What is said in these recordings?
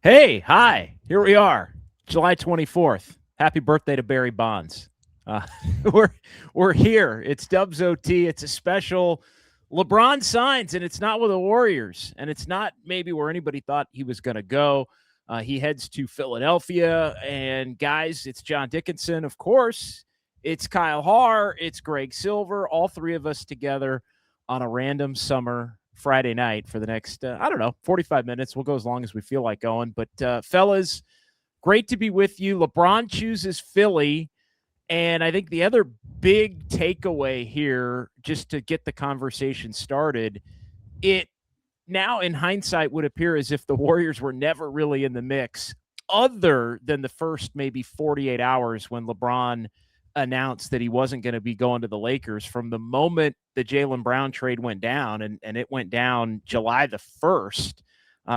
Hey, hi. Here we are, July 24th. Happy birthday to Barry Bonds. Uh, we're we're here. It's Dubs OT. It's a special LeBron signs, and it's not with the Warriors, and it's not maybe where anybody thought he was going to go. He heads to Philadelphia, and guys, it's John Dickinson, of course. It's Kyle Har. It's Greg Silver. All three of us together on a random summer Friday night for the next, I don't know, 45 minutes. We'll go as long as we feel like going. But, fellas, great to be with you. LeBron chooses Philly. And I think the other big takeaway here, just to get the conversation started, it now in hindsight would appear as if the Warriors were never really in the mix, other than the first maybe 48 hours when LeBron announced that he wasn't going to be going to the Lakers. From the moment the Jaylen Brown trade went down, and it went down July the 1st,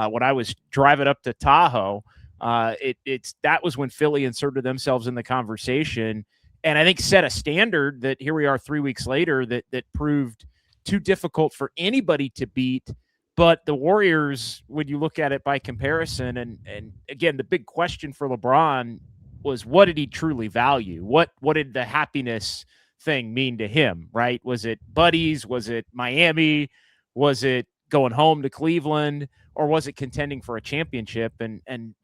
when I was driving up to Tahoe, that was when Philly inserted themselves in the conversation, and I think set a standard that here we are 3 weeks later that proved too difficult for anybody to beat. But the Warriors, when you look at it by comparison, and again, the big question for LeBron was, what did he truly value? What did the happiness thing mean to him, right? Was it buddies? Was it Miami? Was it going home to Cleveland? Or was it contending for a championship? And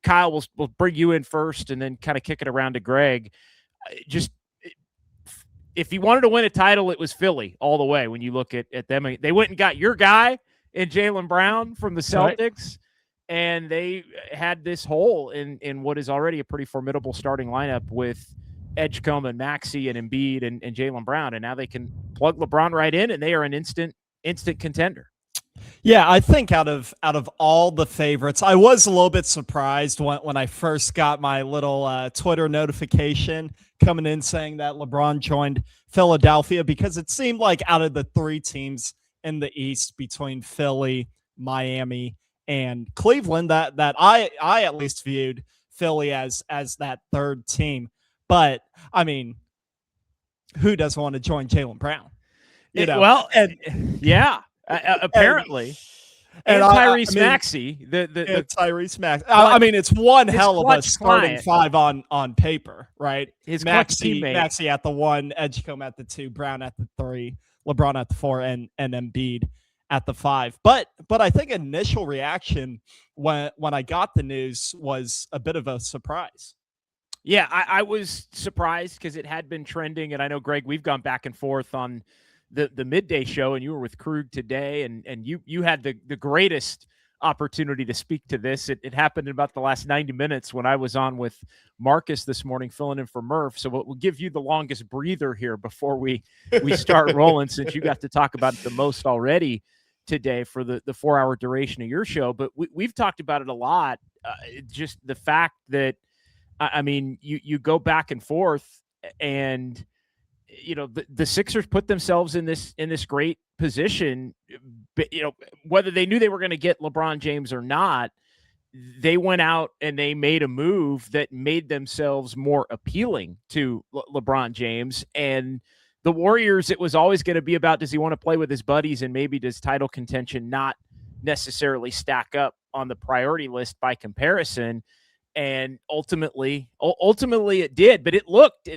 Kyle, will bring you in first and then kind of kick it around to Greg. Just if he wanted to win a title, it was Philly all the way. When you look at them, they went and got your guy in Jaylen Brown from the Celtics. Right. And they had this hole in what is already a pretty formidable starting lineup with Edgecombe and Maxey and Embiid and Jaylen Brown. And now they can plug LeBron right in, and they are an instant contender. Yeah, I think out of all the favorites, I was a little bit surprised when I first got my little Twitter notification coming in saying that LeBron joined Philadelphia, because it seemed like out of the three teams in the East between Philly, Miami, and Cleveland, that I at least viewed Philly as that third team. But I mean, who doesn't want to join Jaylen Brown? You know, well, and yeah. Apparently, and Tyrese Maxey, the Tyrese Maxey. I mean, it's one hell of a starting five on paper, right? His Maxey at the 1, Edgecombe at the 2, Brown at the 3, LeBron at the 4, and Embiid at the 5. But I think initial reaction when I got the news was a bit of a surprise. Yeah, I was surprised because it had been trending, and I know, Greg, we've gone back and forth on the midday show, and you were with Krug today, and you had the greatest opportunity to speak to this. It happened in about the last 90 minutes when I was on with Marcus this morning, filling in for Murph. So we'll give you the longest breather here before we start rolling, since you got to talk about it the most already today for the 4-hour duration of your show. But we've talked about it a lot. Just the fact that, I mean, you go back and forth, and you know, the Sixers put themselves in this great position. You know, whether they knew they were going to get LeBron James or not, they went out and they made a move that made themselves more appealing to LeBron James. And the Warriors, it was always going to be about, does he want to play with his buddies, and maybe does title contention not necessarily stack up on the priority list by comparison. And ultimately it did. But it looked,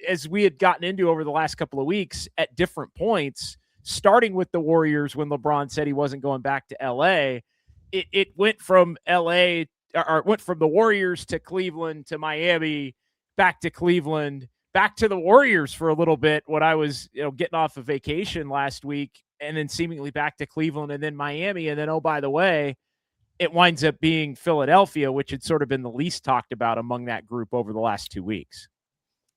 as we had gotten into over the last couple of weeks, at different points, starting with the Warriors when LeBron said he wasn't going back to L.A., it went from L.A., or it went from the Warriors to Cleveland to Miami, back to Cleveland, back to the Warriors for a little bit when I was, getting off of vacation last week, and then seemingly back to Cleveland and then Miami. And then, oh, by the way, it winds up being Philadelphia, which had sort of been the least talked about among that group over the last 2 weeks.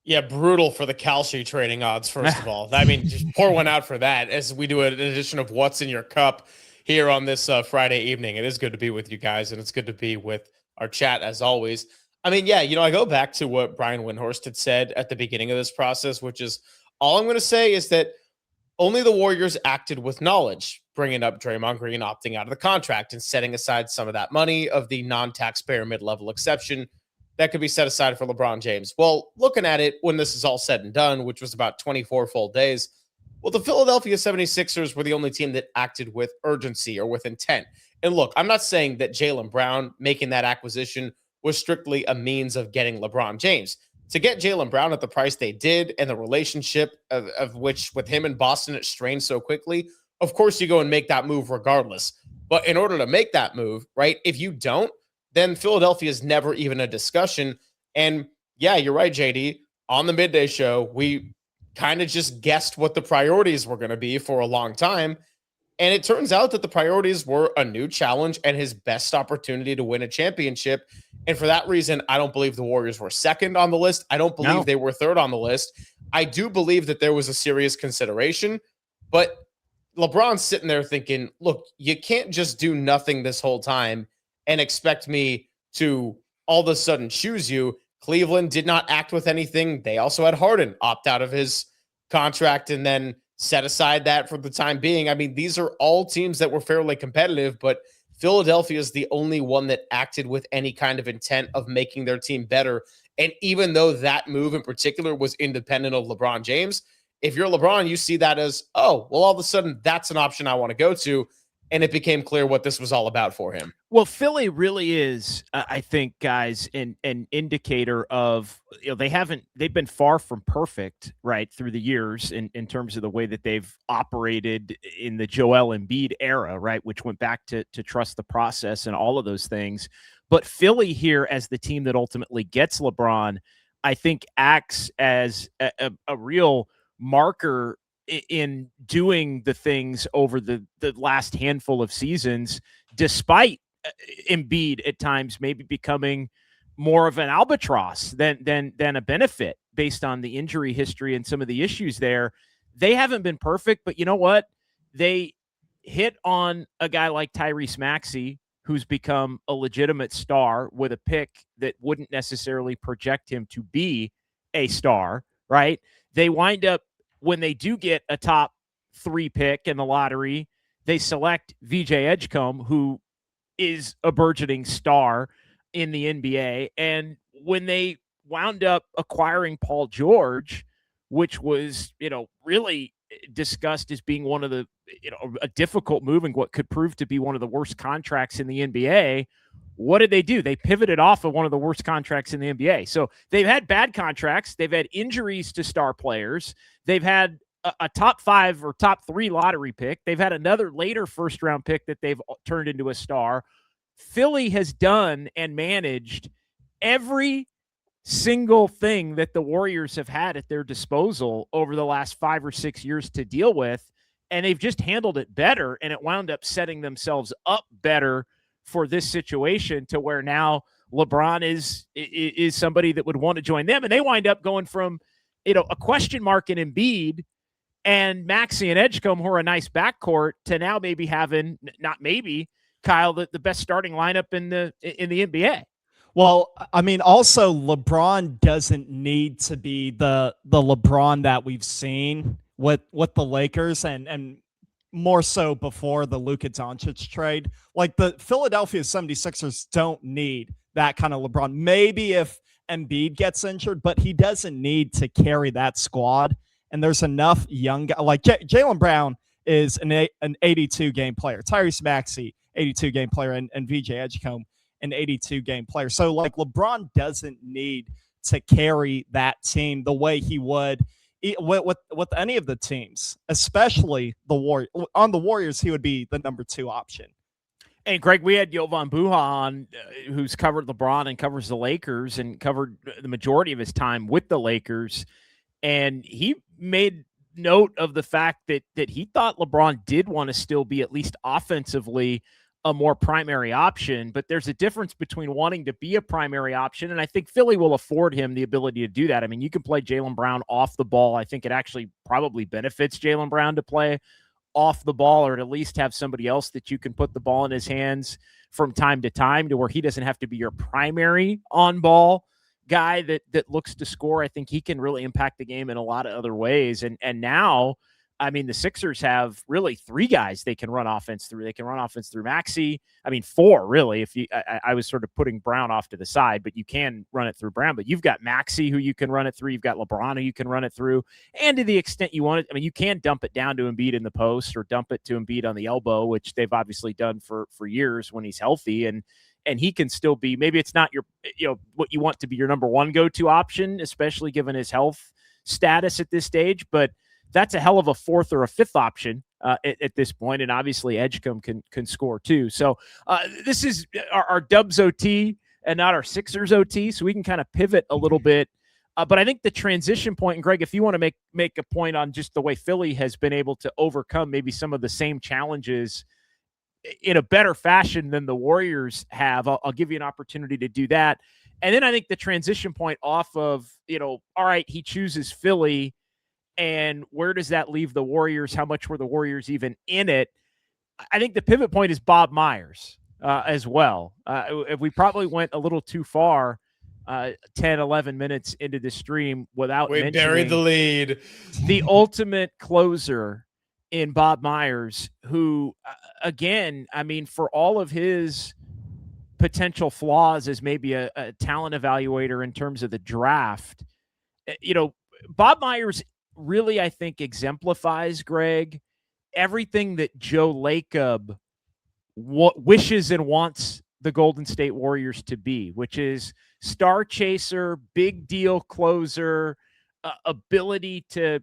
Yeah, brutal for the Kalshi trading odds, first of all. I mean, just pour one out for that as we do an edition of What's in Your Cup here on this Friday evening. It is good to be with you guys, and it's good to be with our chat as always. I mean, yeah, I go back to what Brian Windhorst had said at the beginning of this process, which is, all I'm going to say is that only the Warriors acted with knowledge, bringing up Draymond Green opting out of the contract and setting aside some of that money of the non-taxpayer mid-level exception that could be set aside for LeBron James. Well, looking at it when this is all said and done, which was about 24 full days, well, the Philadelphia 76ers were the only team that acted with urgency or with intent. And look, I'm not saying that Jaylen Brown making that acquisition was strictly a means of getting LeBron James. To get Jaylen Brown at the price they did and the relationship of which with him and Boston it strained so quickly, of course you go and make that move regardless. But in order to make that move, right, if you don't, then Philadelphia is never even a discussion. And yeah, you're right, JD. On the midday show, we kind of just guessed what the priorities were going to be for a long time. And it turns out that the priorities were a new challenge and his best opportunity to win a championship. And for that reason, I don't believe the Warriors were second on the list. I don't believe they were third on the list. I do believe that there was a serious consideration, but LeBron's sitting there thinking, look, you can't just do nothing this whole time and expect me to all of a sudden choose you. Cleveland did not act with anything. They also had Harden opt out of his contract and then set aside that for the time being. I mean, these are all teams that were fairly competitive, but Philadelphia is the only one that acted with any kind of intent of making their team better. And even though that move in particular was independent of LeBron James, if you're LeBron, you see that as, oh, well, all of a sudden that's an option I want to go to. And it became clear what this was all about for him. Well, Philly really is, I think, guys, an indicator of, they've been far from perfect, right, through the years in terms of the way that they've operated in the Joel Embiid era, right, which went back to trust the process and all of those things. But Philly here as the team that ultimately gets LeBron, I think acts as a real marker in doing the things over the last handful of seasons, despite Embiid at times maybe becoming more of an albatross than a benefit based on the injury history and some of the issues there. They haven't been perfect, but you know what? They hit on a guy like Tyrese Maxey, who's become a legitimate star with a pick that wouldn't necessarily project him to be a star, right? They wind up, when they do get a top 3 pick in the lottery, they select VJ Edgecombe, who is a burgeoning star in the NBA. And when they wound up acquiring Paul George, which was, really discussed as being one of the, a difficult move and what could prove to be one of the worst contracts in the NBA, what did they do? They pivoted off of one of the worst contracts in the NBA. So they've had bad contracts. They've had injuries to star players. They've had a top 5 or top 3 lottery pick. They've had another later first-round pick that they've turned into a star. Philly has done and managed every single thing that the Warriors have had at their disposal over the last 5 or 6 years to deal with, and they've just handled it better, and it wound up setting themselves up better for this situation to where now LeBron is somebody that would want to join them. And they wind up going from, a question mark in Embiid and Maxey and Edgecombe, who are a nice backcourt, to now maybe having, not maybe, Kyle, the best starting lineup in the NBA. Well, I mean, also LeBron doesn't need to be the LeBron that we've seen with the Lakers and more so before the Luka Doncic trade. Like, the Philadelphia 76ers don't need that kind of LeBron. Maybe if Embiid gets injured, but he doesn't need to carry that squad. And there's enough young guys. Like Jaylen Brown is an 82-game player. Tyrese Maxey, 82-game player. And VJ Edgecombe, an 82-game player. So, like, LeBron doesn't need to carry that team the way he would with any of the teams, especially the Warriors. On the Warriors, he would be the number 2 option. And Greg, we had Jovan Buha on, who's covered LeBron and covers the Lakers and covered the majority of his time with the Lakers. And he made note of the fact that he thought LeBron did want to still be, at least offensively, a more primary option, but there's a difference between wanting to be a primary option, and I think Philly will afford him the ability to do that. I mean, you can play Jaylen Brown off the ball. I think it actually probably benefits Jaylen Brown to play off the ball, or at least have somebody else that you can put the ball in his hands from time to time to where he doesn't have to be your primary on-ball guy that looks to score. I think he can really impact the game in a lot of other ways. And now I mean, the Sixers have really 3 guys they can run offense through. They can run offense through Maxey. I mean, 4 really. If I was sort of putting Brown off to the side, but you can run it through Brown. But you've got Maxey who you can run it through. You've got LeBron who you can run it through. And to the extent you want it, I mean, you can dump it down to Embiid in the post or dump it to Embiid on the elbow, which they've obviously done for years when he's healthy. And he can still be, maybe it's not your, what you want to be your number 1 go-to option, especially given his health status at this stage. But that's a hell of a 4th or a 5th option at this point. And obviously Edgecombe can score too. So this is our Dubs OT and not our Sixers OT. So we can kind of pivot a little bit. But I think the transition point, and Greg, if you want to make a point on just the way Philly has been able to overcome maybe some of the same challenges in a better fashion than the Warriors have, I'll give you an opportunity to do that. And then I think the transition point off of, all right, he chooses Philly, and where does that leave the Warriors? How much were the Warriors even in it? I think the pivot point is Bob Myers as well. If we probably went a little too far 10, 11 minutes into the stream without we buried the lead. The ultimate closer in Bob Myers, who, again, I mean, for all of his potential flaws as maybe a talent evaluator in terms of the draft, Bob Myers really, I think, exemplifies, Greg, everything that Joe Lacob wishes and wants the Golden State Warriors to be, which is star chaser, big deal closer, ability to,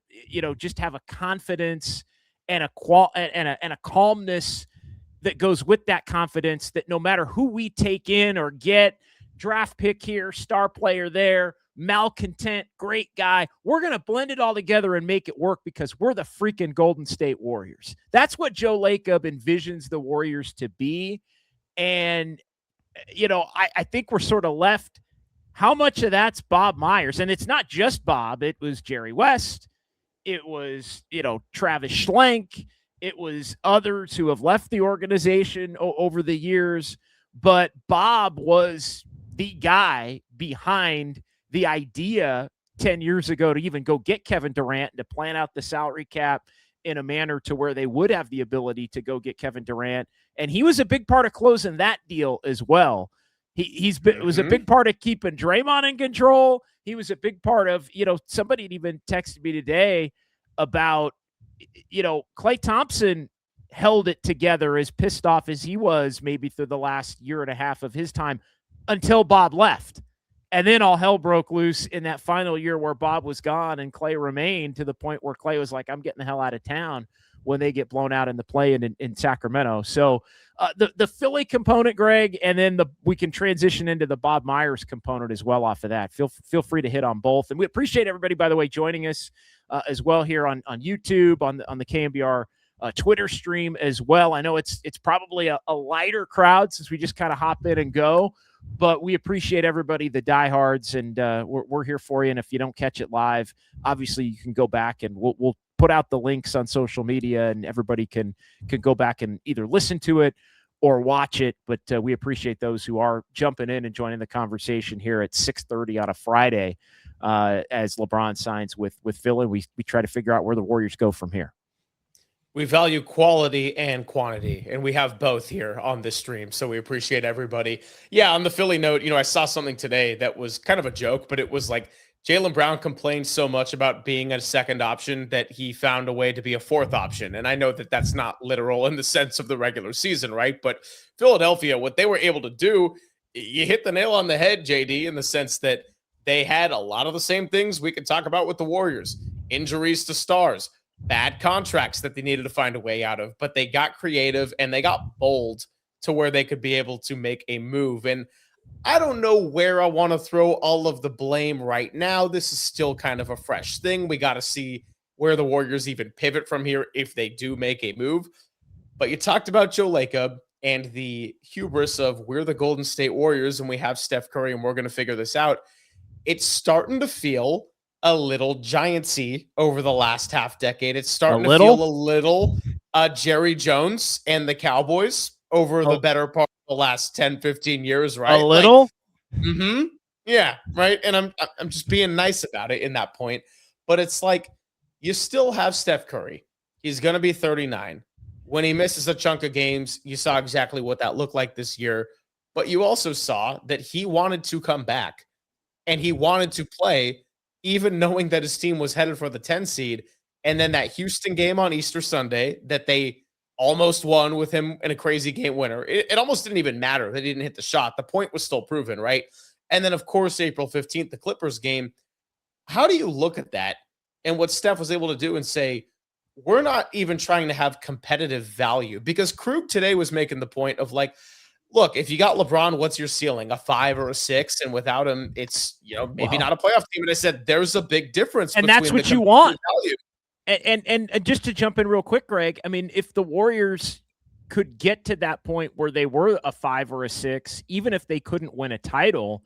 just have a confidence and a calmness that goes with that confidence, that no matter who we take in or get, draft pick here, star player there, malcontent, great guy, we're going to blend it all together and make it work because we're the freaking Golden State Warriors. That's what Joe Lacob envisions the Warriors to be. And, I think we're sort of left, how much of that's Bob Myers? And it's not just Bob. It was Jerry West. It was, Travis Schlenk. It was others who have left the organization over the years. But Bob was the guy behind the idea 10 years ago to even go get Kevin Durant and to plan out the salary cap in a manner to where they would have the ability to go get Kevin Durant. And he was a big part of closing that deal as well. It was a big part of keeping Draymond in control. He was a big part of, somebody even texted me today about, Klay Thompson held it together as pissed off as he was maybe through the last year and a half of his time until Bob left. And then all hell broke loose in that final year where Bob was gone and Klay remained, to the point where Klay was like, I'm getting the hell out of town when they get blown out in the play in Sacramento. So the Philly component, Greg, and then we can transition into the Bob Myers component as well off of that. Feel free to hit on both. And we appreciate everybody, by the way, joining us as well here on YouTube, on the KNBR Twitter stream as well. I know it's probably a lighter crowd since we just kind of hop in and go, but we appreciate everybody, the diehards, and we're here for you. And if you don't catch it live, obviously you can go back and we'll put out the links on social media, and everybody can go back and either listen to it or watch it. But we appreciate those who are jumping in and joining the conversation here at 6:30 on a Friday as LeBron signs with Philly. We try to figure out where the Warriors go from here. We value quality and quantity, and we have both here on this stream. So we appreciate everybody. Yeah, on the Philly note, I saw something today that was kind of a joke, but it was like Jaylen Brown complained so much about being a second option that he found a way to be a fourth option. And I know that that's not literal in the sense of the regular season, right? But Philadelphia, what they were able to do, you hit the nail on the head, JD, in the sense that they had a lot of the same things we could talk about with the Warriors. Injuries to stars, bad contracts that they needed to find a way out of, but they got creative and they got bold to where they could be able to make a move. And I don't know where I want to throw all of the blame right now. This is still kind of a fresh thing. We got to see where the Warriors even pivot from here if they do make a move. But you talked about Joe Lacob and the hubris of we're the Golden State Warriors and we have Steph Curry and we're going to figure this out. It's starting to feel a little Giantsy over the last half decade. It's starting to feel a little Jerry Jones and the Cowboys over the better part of the last 10, 15 years, right? A little? Yeah, right. And I'm just being nice about it in that point. But it's like you still have Steph Curry. He's going to be 39. When he misses a chunk of games, you saw exactly what that looked like this year. But you also saw that he wanted to come back and he wanted to play, even knowing that his team was headed for the 10 seed. And then that Houston game on Easter Sunday that they almost won with him in a crazy game winner. It almost didn't even matter that he didn't hit the shot. The point was still proven, right? And then, of course, April 15th, the Clippers game. How do you look at that and what Steph was able to do and say, we're not even trying to have competitive value? Because Krug today was making the point of like, look, if you got LeBron, what's your ceiling? A 5 or a 6, and without him, it's maybe not a playoff team. And I said there's a big difference, and that's what you want. Value. And just to jump in real quick, Greg, I mean, if the Warriors could get to that point where they were a 5 or a 6, even if they couldn't win a title,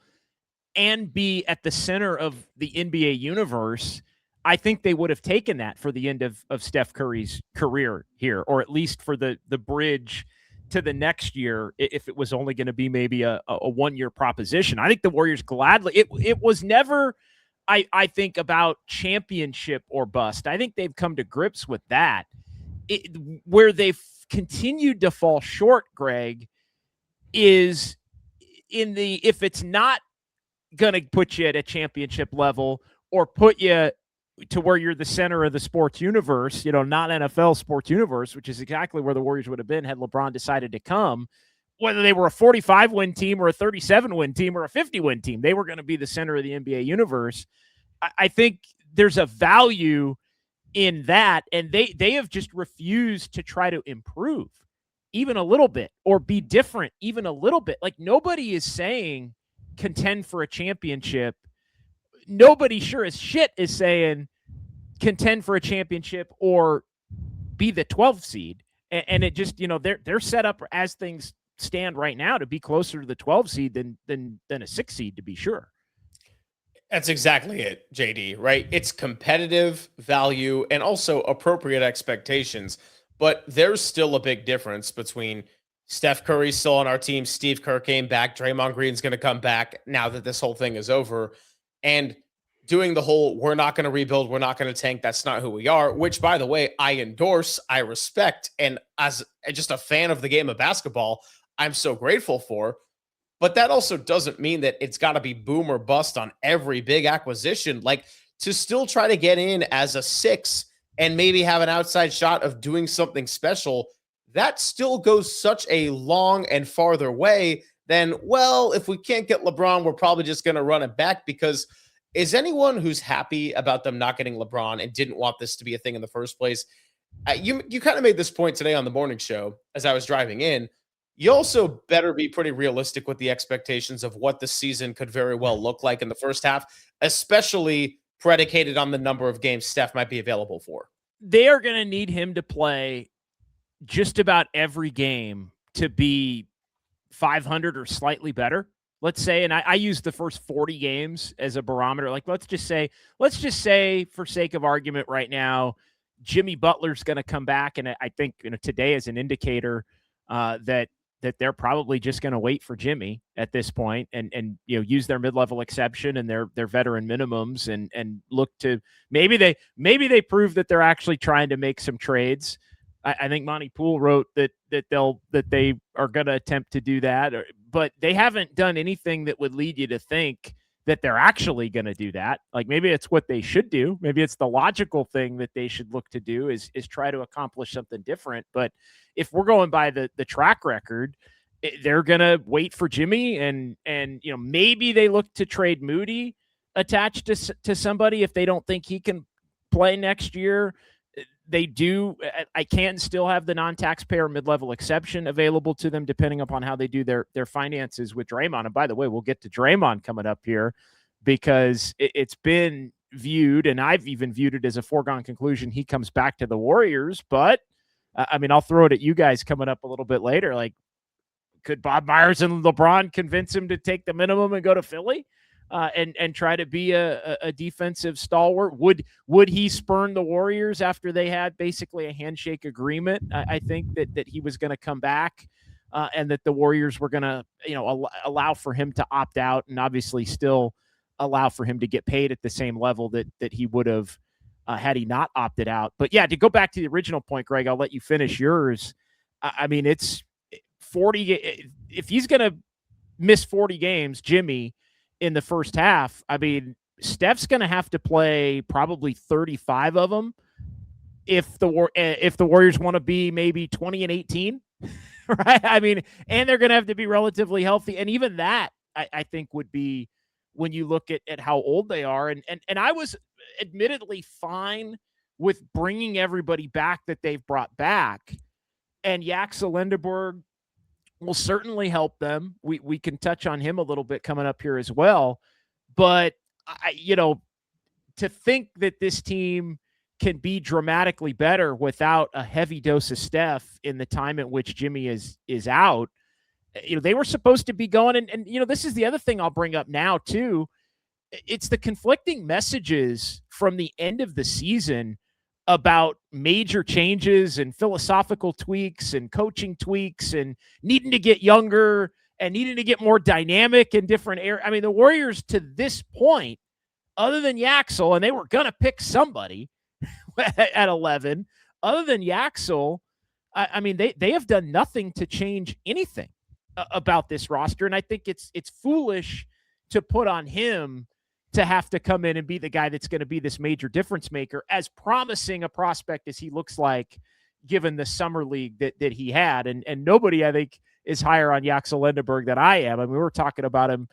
and be at the center of the NBA universe, I think they would have taken that for the end of Steph Curry's career here, or at least for the bridge to the next year, if it was only going to be maybe a 1-year proposition. I think the Warriors gladly, it was never, I think, about championship or bust. I think they've come to grips with that. Where they've continued to fall short, Greg, is in the, if it's not going to put you at a championship level or put you to where you're the center of the sports universe, not NFL sports universe, which is exactly where the Warriors would have been had LeBron decided to come. Whether they were a 45-win team or a 37-win team or a 50-win team, they were going to be the center of the NBA universe. I think there's a value in that, and they have just refused to try to improve even a little bit or be different even a little bit. Like, nobody is saying contend for a championship. Nobody sure as shit is saying contend for a championship or be the 12th seed. And it just, they're set up as things stand right now to be closer to the 12 seed than a 6 seed, to be sure. That's exactly it, JD, right? It's competitive value and also appropriate expectations, but there's still a big difference between Steph Curry's still on our team, Steve Kerr came back, Draymond Green's going to come back now that this whole thing is over, and doing the whole, we're not going to rebuild, we're not going to tank, that's not who we are, which, by the way, I endorse, I respect, and as just a fan of the game of basketball, I'm so grateful for. But that also doesn't mean that it's got to be boom or bust on every big acquisition. Like, to still try to get in as a 6 and maybe have an outside shot of doing something special, that still goes such a long and farther way than, well, if we can't get LeBron, we're probably just going to run it back. Because is anyone who's happy about them not getting LeBron and didn't want this to be a thing in the first place? You kind of made this point today on the morning show as I was driving in. You also better be pretty realistic with the expectations of what the season could very well look like in the first half, especially predicated on the number of games Steph might be available for. They are going to need him to play just about every game to be 500 or slightly better, let's say. And I use the first 40 games as a barometer. Like, let's just say for sake of argument right now, Jimmy Butler's going to come back. And I think, today is an indicator that they're probably just going to wait for Jimmy at this point and use their mid-level exception and their veteran minimums and look to maybe they prove that they're actually trying to make some trades. I think Monty Poole wrote that they are going to attempt to do that, but they haven't done anything that would lead you to think that they're actually going to do that. Like, maybe it's what they should do. Maybe it's the logical thing that they should look to do is try to accomplish something different. But if we're going by the track record, they're going to wait for Jimmy and maybe they look to trade Moody attached to somebody if they don't think he can play next year. They do. I can still have the non-taxpayer mid-level exception available to them depending upon how they do their finances with Draymond. And by the way, we'll get to Draymond coming up here because it's been viewed, and I've even viewed it as a foregone conclusion he comes back to the Warriors. But, I'll throw it at you guys coming up a little bit later. Like, could Bob Myers and LeBron convince him to take the minimum and go to Philly? And try to be a defensive stalwart? Would he spurn the Warriors after they had basically a handshake agreement? I think that he was going to come back and that the Warriors were going to allow for him to opt out and obviously still allow for him to get paid at the same level that he would have had he not opted out. But yeah, to go back to the original point, Greg, I'll let you finish yours. I mean, it's 40. If he's going to miss 40 games, Jimmy, in the first half, I mean, Steph's going to have to play probably 35 of them if the Warriors want to be maybe 20-18, right? I mean, and they're going to have to be relatively healthy. And even that, I think, would be, when you look at how old they are. And I was admittedly fine with bringing everybody back that they've brought back. And Yaxel Lindeberg will certainly help them. We can touch on him a little bit coming up here as well. But, to think that this team can be dramatically better without a heavy dose of Steph in the time at which Jimmy is out, they were supposed to be going. And this is the other thing I'll bring up now too. It's the conflicting messages from the end of the season about major changes and philosophical tweaks and coaching tweaks and needing to get younger and needing to get more dynamic in different areas. I mean, the Warriors to this point, other than Yaxel, and they were going to pick somebody at 11, other than Yaxel, I mean, they have done nothing to change anything about this roster. And I think it's foolish to put on him to have to come in and be the guy that's going to be this major difference maker, as promising a prospect as he looks like, given the summer league that he had. And nobody, I think, is higher on Yaxel Lindeberg than I am. I mean, we were talking about him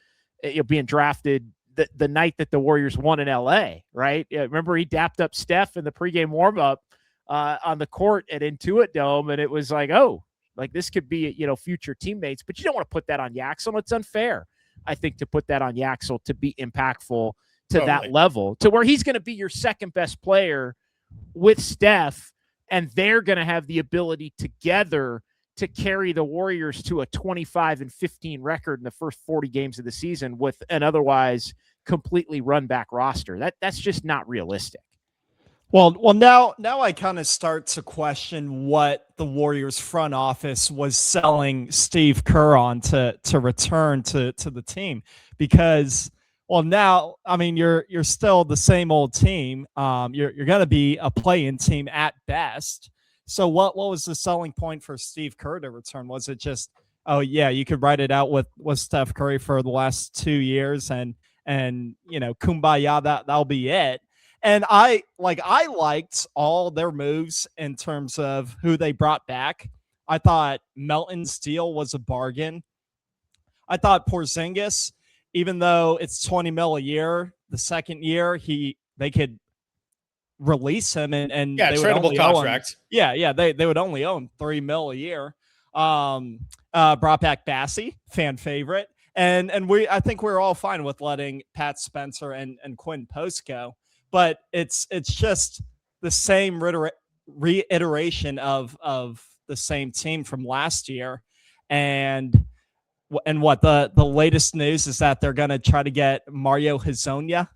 being drafted the night that the Warriors won in LA, right? Remember, he dapped up Steph in the pregame warmup on the court at Intuit Dome. And it was like, oh, like this could be, future teammates, but you don't want to put that on Yaxel. It's unfair, I think, to put that on Yaxel to be impactful to that level, to where he's going to be your second best player with Steph, and they're going to have the ability together to carry the Warriors to a 25-15 record in the first 40 games of the season with an otherwise completely run back roster. That's just not realistic. Well, now I kind of start to question what the Warriors front office was selling Steve Kerr on to return to the team, because, well, now, I mean, you're still the same old team. You're going to be a play-in team at best. So what was the selling point for Steve Kerr to return? Was it just, oh yeah, you could write it out with Steph Curry for the last 2 years and kumbaya, that'll be it? And I liked all their moves in terms of who they brought back. I thought Melton's deal was a bargain. I thought Porzingis, even though it's $20 million a year, the second year they could release him and they would only contract. They would only own $3 million a year. Brought back Bassey, fan favorite, and I think we're all fine with letting Pat Spencer and Quinn Post go. But it's just the same reiteration of the same team from last year. And what the latest news is that they're going to try to get Mario Hezonja.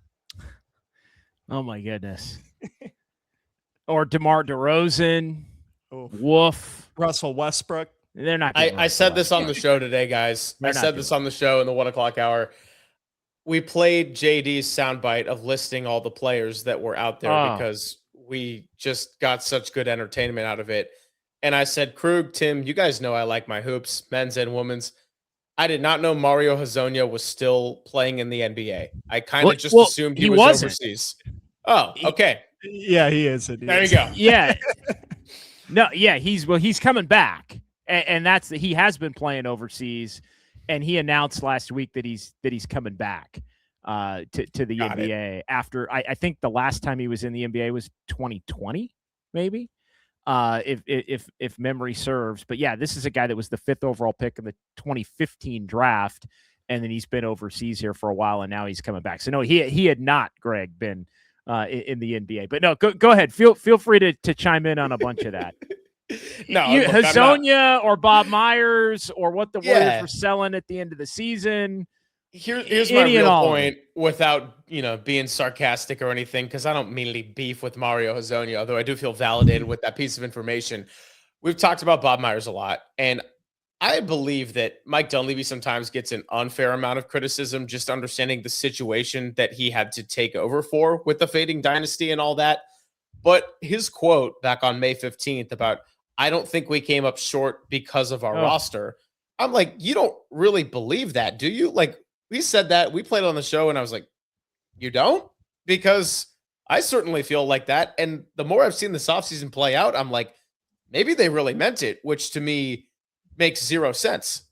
Oh my goodness. Or DeMar DeRozan. Woof. Russell Westbrook. They're not. I said this on the show today, guys. I said this on the show in the 1 o'clock hour. We played JD's soundbite of listing all the players that were out there because we just got such good entertainment out of it. And I said, Krug, Tim, you guys know I like my hoops, men's and women's. I did not know Mario Hezonja was still playing in the NBA. I kind of just assumed he was overseas. Oh, okay. Yeah, he is. There you go. Yeah. No, yeah, he's coming back. And he has been playing overseas. And he announced last week that he's coming back to the NBA after I think the last time he was in the NBA was 2020, maybe, if memory serves. But yeah, this is a guy that was the 5th overall pick in the 2015 draft, and then he's been overseas here for a while, and now he's coming back. So no, he had not, Greg, been in the NBA. But no, go ahead. Feel free to chime in on a bunch of that. No, Hezonja or Bob Myers or what the Warriors were selling at the end of the season. Here's my real point, without being sarcastic or anything, because I don't mean any beef with Mario Hezonja, although I do feel validated with that piece of information. We've talked about Bob Myers a lot, and I believe that Mike Dunleavy sometimes gets an unfair amount of criticism, just understanding the situation that he had to take over for with the fading dynasty and all that. But his quote back on May 15th about, I don't think we came up short because of our roster. I'm like, you don't really believe that, do you? Like, we said that, we played on the show, and I was like, you don't? Because I certainly feel like that. And the more I've seen this offseason play out, I'm like, maybe they really meant it, which to me makes zero sense.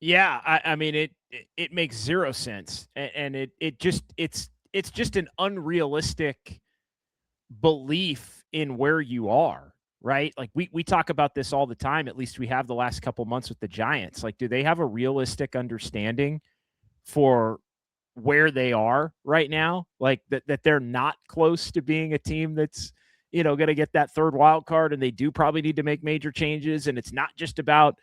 Yeah, I mean it makes zero sense, and it's just an unrealistic belief in where you are, right? Like we talk about this all the time. At least we have the last couple months with the Giants. Like, do they have a realistic understanding for where they are right now? Like that they're not close to being a team that's going to get that third wild card, and they do probably need to make major changes. And it's not just about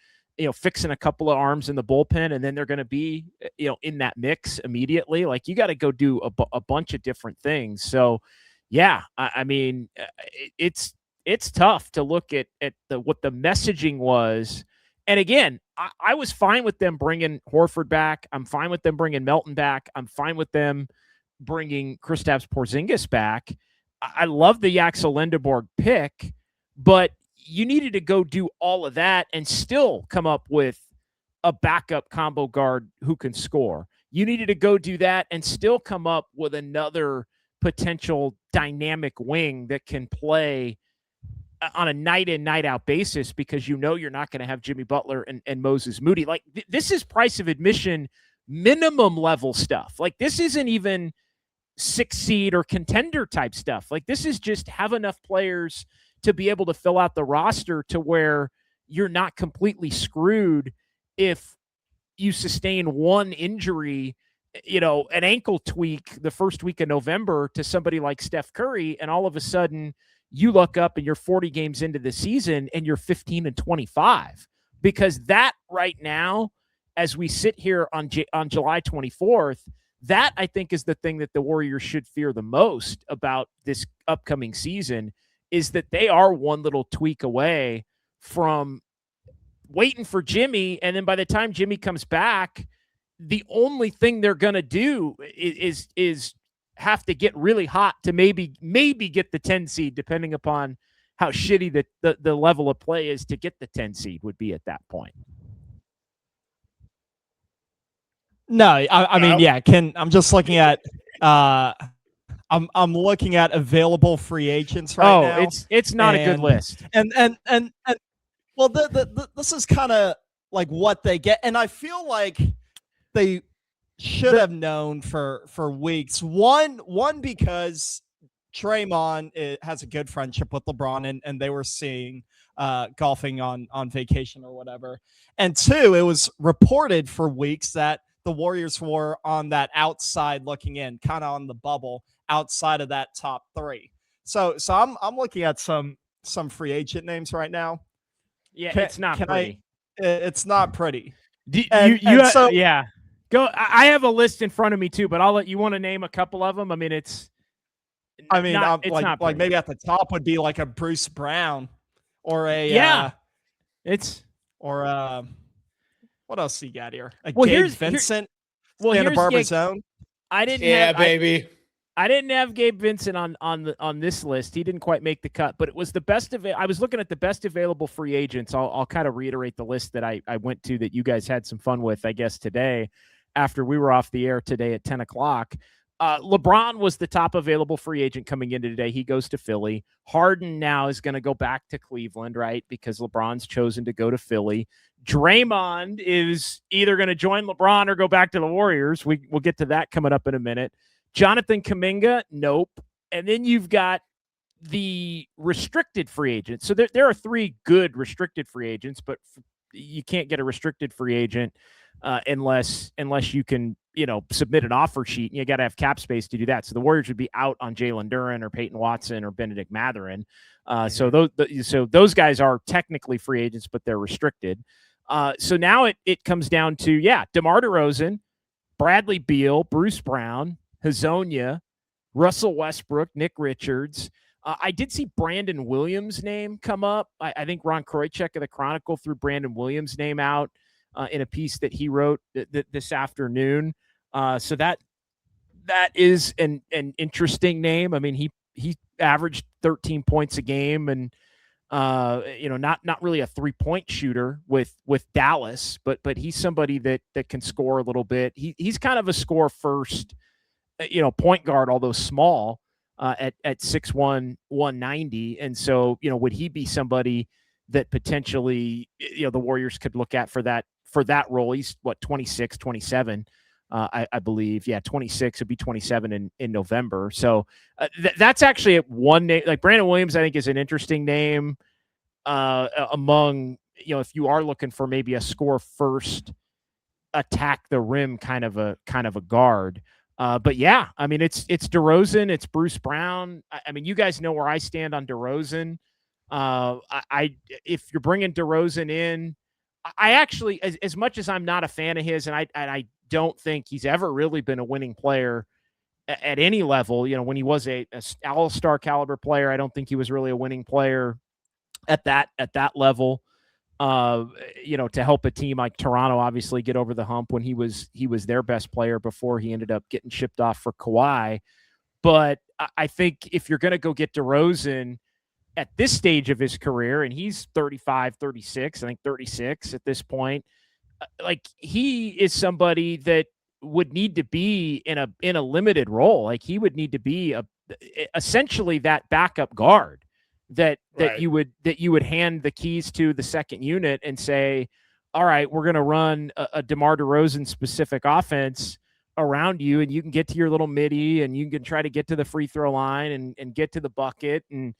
fixing a couple of arms in the bullpen, and then they're going to be, in that mix immediately. Like, you got to go do a bunch of different things. So, yeah, I mean, it's tough to look at what the messaging was. And again, I was fine with them bringing Horford back. I'm fine with them bringing Melton back. I'm fine with them bringing Kristaps Porzingis back. I love the Yaxel Lindeborg pick, but you needed to go do all of that and still come up with a backup combo guard who can score. You needed to go do that and still come up with another potential dynamic wing that can play on a night in, night out basis, because you're not going to have Jimmy Butler and Moses Moody. Like, this is price of admission, minimum level stuff. Like, this isn't even 6 seed or contender type stuff. Like, this is just have enough players to be able to fill out the roster to where you're not completely screwed if you sustain one injury, an ankle tweak the first week of November to somebody like Steph Curry, and all of a sudden you look up and you're 40 games into the season and you're 15-25. Because that right now, as we sit here on July 24th, that I think is the thing that the Warriors should fear the most about this upcoming season, is that they are one little tweak away from waiting for Jimmy. And then by the time Jimmy comes back, the only thing they're going to do is have to get really hot to maybe get the 10 seed, depending upon how shitty the level of play is to get the 10 seed would be at that point. No, I mean, yeah, I'm just looking at I'm looking at available free agents right now. Oh, it's not a good list. And well, this is kind of like what they get, and I feel like they should have known for weeks. One because Draymond has a good friendship with LeBron, and they were seeing golfing on vacation or whatever. And two, it was reported for weeks that the Warriors were on that outside looking in, kind of on the bubble outside of that top three. So I'm looking at some free agent names right now. Yeah, it's not pretty. It's not pretty. Yeah. Go. I have a list in front of me too, but I'll let you want to name a couple of them. I mean, it's like maybe at the top would be like a Bruce Brown or what else you got here? Gabe Vincent. Santa Barbara Zone. I didn't have Gabe Vincent on this list. He didn't quite make the cut, but it was the best of it. I was looking at the best available free agents. I'll kind of reiterate the list that I went to that you guys had some fun with, I guess, today after we were off the air today at 10 o'clock. LeBron was the top available free agent coming into today. He goes to Philly. Harden now is going to go back to Cleveland, right? Because LeBron's chosen to go to Philly. Draymond is either going to join LeBron or go back to the Warriors. We'll get to that coming up in a minute. Jonathan Kuminga, nope. And then you've got the restricted free agents. So there are 3 good restricted free agents, but you can't get a restricted free agent unless you can, submit an offer sheet, and you got to have cap space to do that. So the Warriors would be out on Jalen Duren or Peyton Watson or Benedict Mathurin. So those guys are technically free agents, but they're restricted. So now it comes down to, DeMar DeRozan, Bradley Beal, Bruce Brown, Hazonia, Russell Westbrook, Nick Richards. I did see Brandon Williams' name come up. I think Ron Kroichek of the Chronicle threw Brandon Williams' name out in a piece that he wrote this afternoon. So that is an interesting name. I mean, he averaged 13 points a game, and not really a 3-point shooter with Dallas, but he's somebody that can score a little bit. He's kind of a score first, point guard, although small, at 6'1", 190. And so, would he be somebody that potentially, the Warriors could look at for that role? He's 26, 27. I believe. Yeah, 26 would be 27 in November. So that's actually one name. Like Brandon Williams, I think, is an interesting name among, if you are looking for maybe a score first, attack the rim kind of a guard. But yeah, I mean, it's DeRozan, it's Bruce Brown. I mean, you guys know where I stand on DeRozan. If you're bringing DeRozan in, I actually, as much as I'm not a fan of his, and I don't think he's ever really been a winning player at any level. When he was a all-star caliber player, I don't think he was really a winning player at that level. To help a team like Toronto obviously get over the hump when he was their best player before he ended up getting shipped off for Kawhi. But I think if you're going to go get DeRozan at this stage of his career, and he's 35, 36, I think 36 at this point, like he is somebody that would need to be in a limited role. Like he would need to be essentially that backup guard that Right. you would hand the keys to the second unit and say, all right, we're going to run a DeMar DeRozan specific offense around you, and you can get to your little midi, and you can try to get to the free throw line and get to the bucket and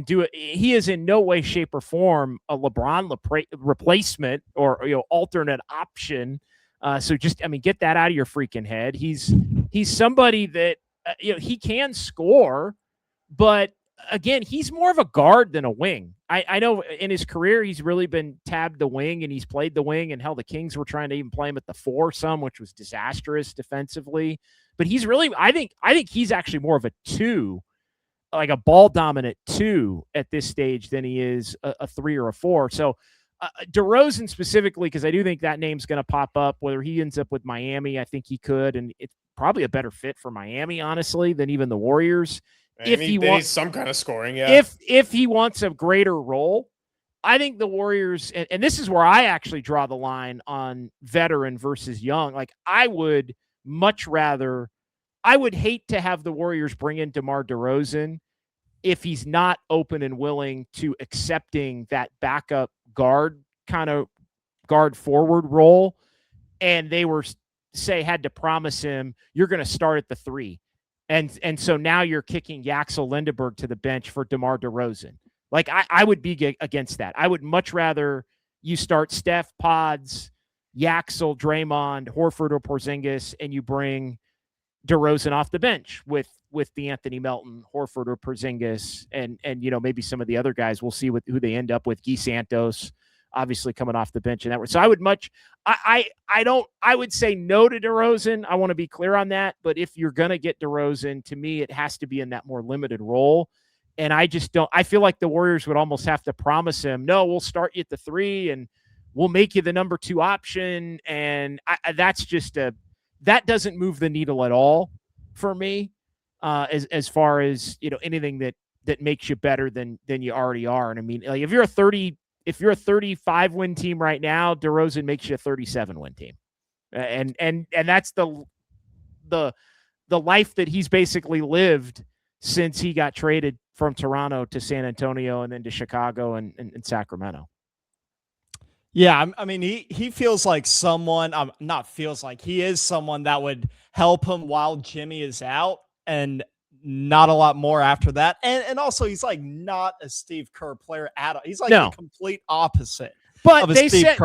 do it. He is in no way, shape, or form a LeBron replacement or alternate option. So just, get that out of your freaking head. He's somebody that he can score, but again, he's more of a guard than a wing. I know in his career he's really been tabbed the wing, and he's played the wing, and hell, the Kings were trying to even play him at the 4 some, which was disastrous defensively. But he's really, I think he's actually more of a 2. Like a ball dominant 2 at this stage than he is a 3 or a 4. So DeRozan specifically, because I do think that name's going to pop up, whether he ends up with Miami, I think he could. And it's probably a better fit for Miami, honestly, than even the Warriors. And if he wants some kind of scoring, yeah. If he wants a greater role, I think the Warriors, and this is where I actually draw the line on veteran versus young. Like I would hate to have the Warriors bring in DeMar DeRozan if he's not open and willing to accepting that backup guard forward role. And they had to promise him, you're going to start at the 3. And so now you're kicking Yaxel Lindeberg to the bench for DeMar DeRozan. Like I would be against that. I would much rather you start Steph, Pods, Yaxel, Draymond, Horford, or Porzingis, and you bring DeRozan off the bench with the Anthony Melton, Horford, or Porzingis, and maybe some of the other guys. We'll see who they end up with. Guy Santos, obviously coming off the bench in that way. So I would say no to DeRozan. I want to be clear on that. But if you're gonna get DeRozan, to me, it has to be in that more limited role. And I feel like the Warriors would almost have to promise him, no, we'll start you at the 3 and we'll make you the number 2 option. And that doesn't move the needle at all for me, as far as anything that makes you better than you already are. And I mean, like if you're a 35 win team right now, DeRozan makes you a 37 win team, and that's the life that he's basically lived since he got traded from Toronto to San Antonio and then to Chicago and Sacramento. Yeah, I mean, he feels like someone, he is someone that would help him while Jimmy is out, and not a lot more after that. And also, he's like not a Steve Kerr player at all. He's like the complete opposite. But they said,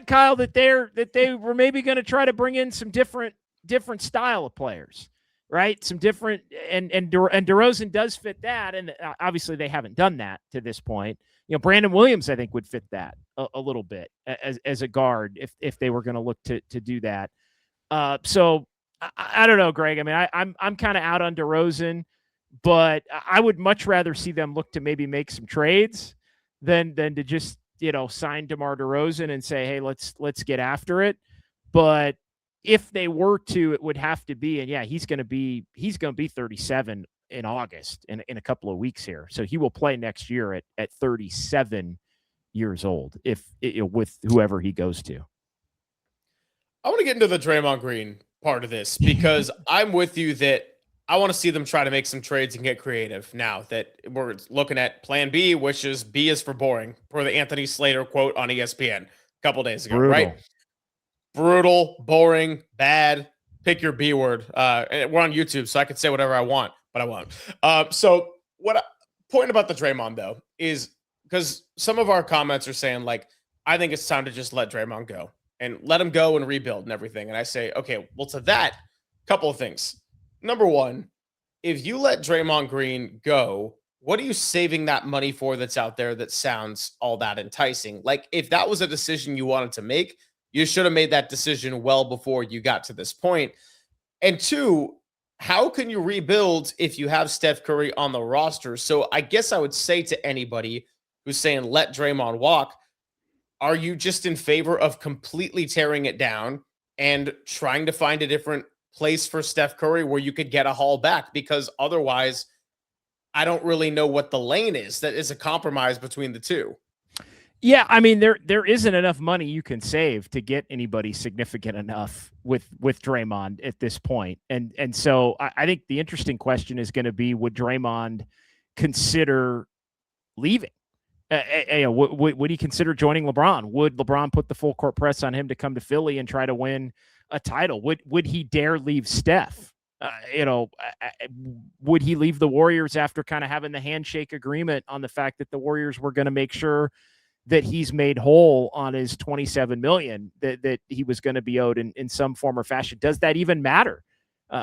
Kyle, that they were maybe going to try to bring in some different style of players, right? Some different, and DeRozan does fit that, and obviously they haven't done that to this point. Brandon Williams, I think, would fit that a little bit as a guard if they were going to look to do that. So I don't know, Greg. I mean, I'm kind of out on DeRozan, but I would much rather see them look to maybe make some trades than to just sign DeMar DeRozan and say, hey, let's get after it. But if they were to, it would have to be, and yeah, he's going to be 37 in August in a couple of weeks here. So he will play next year at 37 years old with whoever he goes to. I want to get into the Draymond Green part of this because I'm with you that I want to see them try to make some trades and get creative now that we're looking at plan B, which is B is for boring, per the Anthony Slater quote on ESPN a couple days ago, right? Brutal, boring, bad. Pick your B word. We're on YouTube, so I can say whatever I want, but I won't. Point about the Draymond, though, is because some of our comments are saying, like, I think it's time to just let Draymond go and let him go and rebuild and everything. And I say, okay, well, to that, couple of things. Number one, if you let Draymond Green go, what are you saving that money for that's out there that sounds all that enticing? Like, if that was a decision you wanted to make, you should have made that decision well before you got to this point. And two, how can you rebuild if you have Steph Curry on the roster? So I guess I would say to anybody who's saying let Draymond walk, are you just in favor of completely tearing it down and trying to find a different place for Steph Curry where you could get a haul back? Because otherwise, I don't really know what the lane is that is a compromise between the two. Yeah, I mean, there isn't enough money you can save to get anybody significant enough with Draymond at this point. And so I think the interesting question is going to be, would Draymond consider leaving? Would he consider joining LeBron? Would LeBron put the full court press on him to come to Philly and try to win a title? Would he dare leave Steph? Would he leave the Warriors after kind of having the handshake agreement on the fact that the Warriors were going to make sure that he's made whole on his $27 million that he was going to be owed in some form or fashion? Does that even matter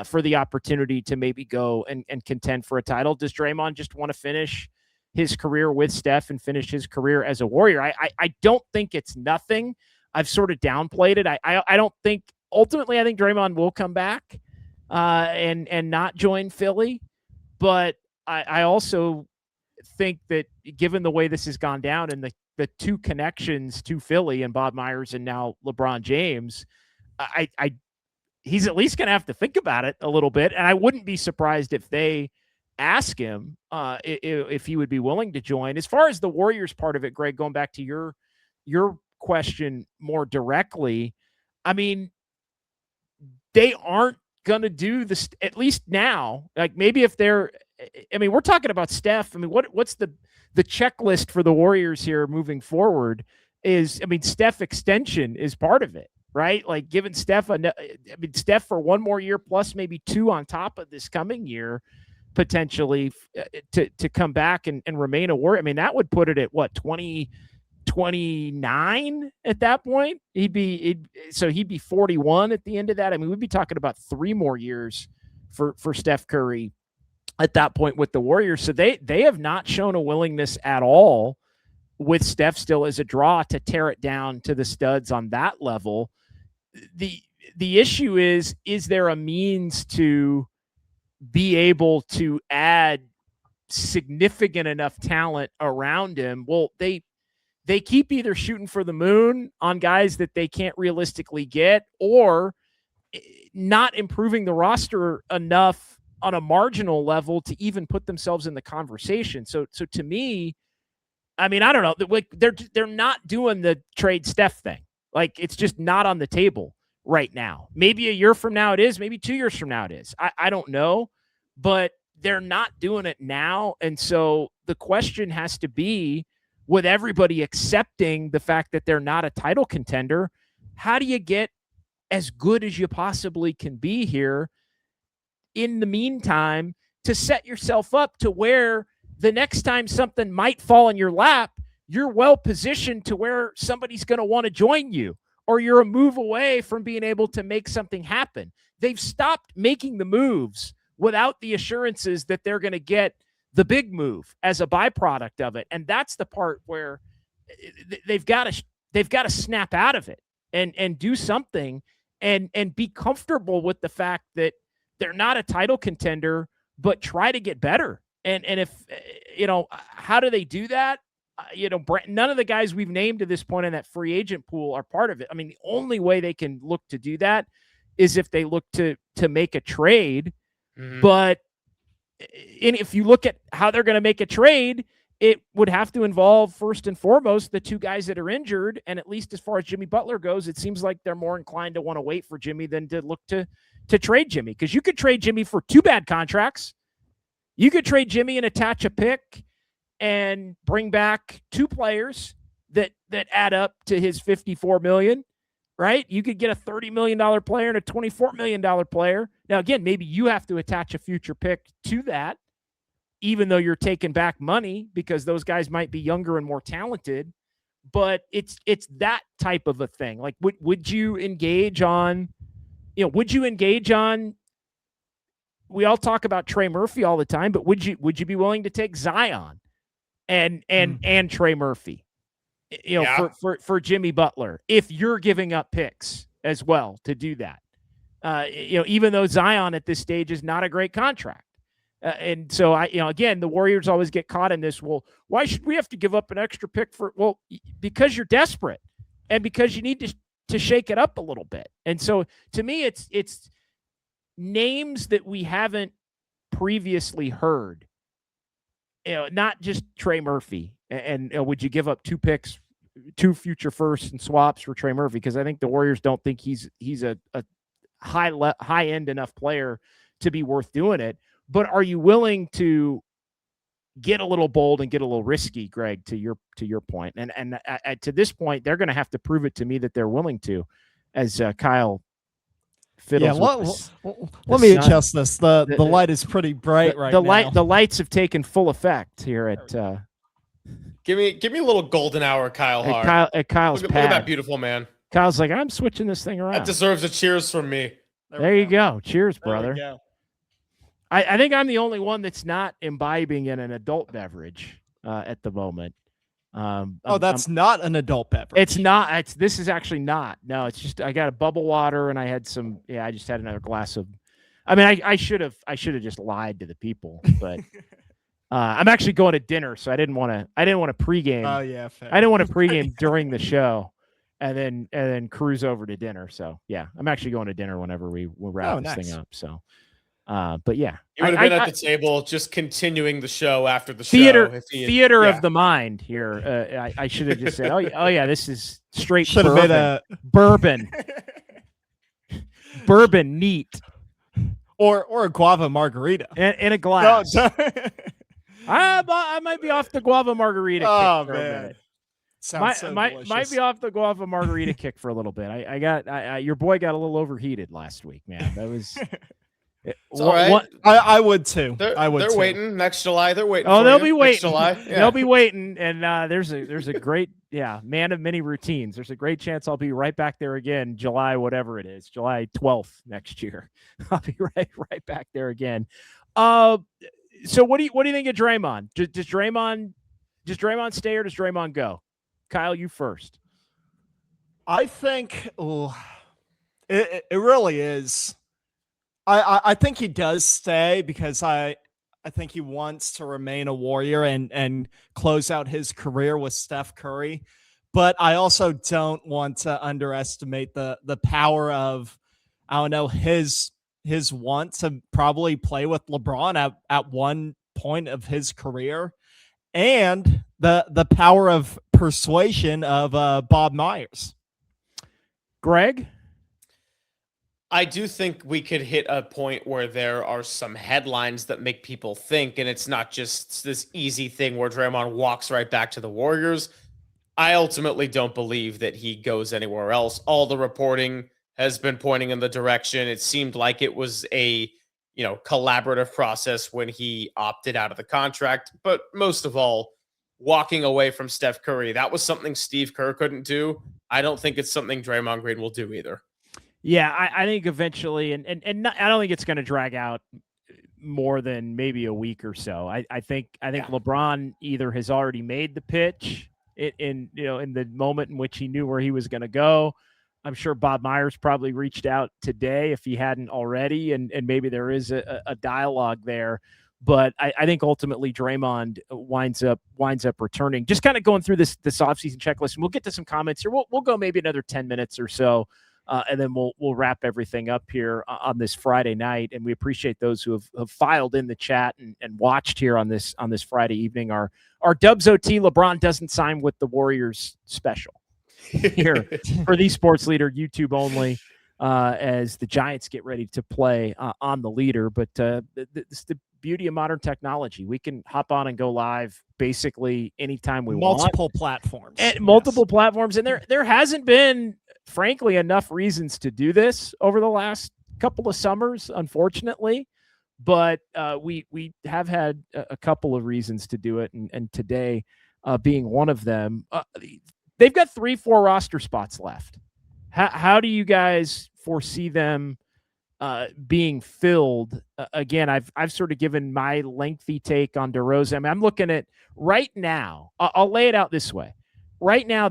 for the opportunity to maybe go and contend for a title? Does Draymond just want to finish his career with Steph and finish his career as a Warrior? I don't think it's nothing. I've sort of downplayed it. I don't think ultimately, I think Draymond will come back and not join Philly. But I also think that given the way this has gone down and the two connections to Philly and Bob Myers and now LeBron James, he's at least going to have to think about it a little bit. And I wouldn't be surprised if they ask him if he would be willing to join. As far as the Warriors part of it, Greg, going back to your question more directly, I mean, they aren't going to do this, at least now. Like, maybe if they're, I mean, we're talking about Steph. I mean, what's the checklist for the Warriors here moving forward is, I mean, Steph extension is part of it, right? Like, giving Steph Steph for one more year plus maybe two on top of this coming year, potentially to come back and remain a Warrior. I mean, that would put it at what, 29 at that point. He'd be 41 at the end of that. I mean, we'd be talking about 3 more years for Steph Curry at that point with the Warriors. So they have not shown a willingness at all, with Steph still as a draw, to tear it down to the studs on that level. The issue is there a means to be able to add significant enough talent around him? Well, they keep either shooting for the moon on guys that they can't realistically get, or not improving the roster enough on a marginal level to even put themselves in the conversation. So to me, I mean, I don't know. They're not doing the trade Steph thing. Like, it's just not on the table right now. Maybe a year from now it is. Maybe 2 years from now it is. I don't know. But they're not doing it now. And so the question has to be, with everybody accepting the fact that they're not a title contender, how do you get as good as you possibly can be here in the meantime to set yourself up to where the next time something might fall in your lap, you're well positioned to where somebody's going to want to join you, or you're a move away from being able to make something happen. They've stopped making the moves without the assurances that they're going to get the big move as a byproduct of it. And that's the part where they've got to snap out of it and do something and be comfortable with the fact that they're not a title contender, but try to get better. And if, how do they do that? None of the guys we've named to this point in that free agent pool are part of it. I mean, the only way they can look to do that is if they look to make a trade. Mm-hmm. But and if you look at how they're going to make a trade, it would have to involve first and foremost the two guys that are injured. And at least as far as Jimmy Butler goes, it seems like they're more inclined to want to wait for Jimmy than to look to trade Jimmy, because you could trade Jimmy for 2 bad contracts. You could trade Jimmy and attach a pick and bring back 2 players that add up to his $54 million, right? You could get a $30 million player and a $24 million player. Now, again, maybe you have to attach a future pick to that, even though you're taking back money because those guys might be younger and more talented. But it's that type of a thing. Like, would you engage on, we all talk about Trey Murphy all the time, but would you be willing to take Zion and Trey Murphy, for Jimmy Butler, if you're giving up picks as well to do that? Even though Zion at this stage is not a great contract. And so again, the Warriors always get caught in this. Well, why should we have to give up an extra pick for? Well, because you're desperate and because you need to shake it up a little bit. And so to me, it's names that we haven't previously heard. Not just Trey Murphy. And would you give up 2 picks, 2 future firsts and swaps for Trey Murphy? Because I think the Warriors don't think he's a high end enough player to be worth doing it. But are you willing to get a little bold and get a little risky, Greg, to your point? And to this point, they're going to have to prove it to me that they're willing to, as Kyle fiddles. Let me adjust this. The light is pretty bright right now. The lights have taken full effect here at. Give me a little golden hour, Kyle Har. At Kyle's look pad. at that beautiful man. Kyle's like, I'm switching this thing around. That deserves a cheers from me. There you go. Cheers, brother. There we go. I think I'm the only one that's not imbibing in an adult beverage at the moment. That's not an adult beverage. It's not. This is actually not. No, it's just I got a bubble water and I had some. Yeah, I just had another glass of. I mean, I should have just lied to the people, but I'm actually going to dinner, so I didn't want to pregame. Oh yeah, fair. I didn't want to pregame during the show, and then cruise over to dinner. So yeah, I'm actually going to dinner whenever we wrap this thing up. So. But yeah, you would have been at the table just continuing the show after the show. Theater of the mind here. I should have just said, oh yeah, this is straight bourbon. Bourbon neat. Or a guava margarita. In a glass. No, I might be off the guava margarita kick for a minute. Sounds might be off the guava margarita kick for a little bit. Your boy got a little overheated last week, man. That was. It's all right. I would too. They're waiting next July. They're waiting. Oh, they'll be waiting. Next July. Yeah. They'll be waiting. And there's a great man of many routines. There's a great chance I'll be right back there again, July whatever it is, July 12th next year. I'll be right back there again. So what do you think of Draymond? Does Draymond stay or does Draymond go? Kyle, you first. I think it really is. I think he does stay because I think he wants to remain a Warrior and close out his career with Steph Curry. But I also don't want to underestimate the power of, I don't know, his want to probably play with LeBron at one point of his career, and the power of persuasion of Bob Myers. Greg? I do think we could hit a point where there are some headlines that make people think, and it's not just this easy thing where Draymond walks right back to the Warriors. I ultimately don't believe that he goes anywhere else. All the reporting has been pointing in the direction. It seemed like it was a, collaborative process when he opted out of the contract. But most of all, walking away from Steph Curry, that was something Steve Kerr couldn't do. I don't think it's something Draymond Green will do either. Yeah, I think eventually, and not, I don't think it's going to drag out more than maybe a week or so. I think LeBron either has already made the pitch in the moment in which he knew where he was going to go. I'm sure Bob Myers probably reached out today if he hadn't already, and maybe there is a dialogue there. But I think ultimately Draymond winds up returning. Just kind of going through this offseason checklist, and we'll get to some comments here. We'll go maybe another 10 minutes or so. and then we'll wrap everything up here on this Friday night. And we appreciate those who have filed in the chat and watched here on this Friday evening. Our Dubs OT LeBron doesn't sign with the Warriors special here for the Sports Leader YouTube only. As the Giants get ready to play on the leader. But it's the beauty of modern technology. We can hop on and go live basically anytime we want. Multiple platforms. And multiple platforms. And there hasn't been, frankly, enough reasons to do this over the last couple of summers, unfortunately. But we have had a couple of reasons to do it, and today being one of them. They've got 3-4 roster spots left. How do you guys foresee them being filled? Again, I've sort of given my lengthy take on DeRozan. I mean, I'm looking at right now. I'll lay it out this way. Right now,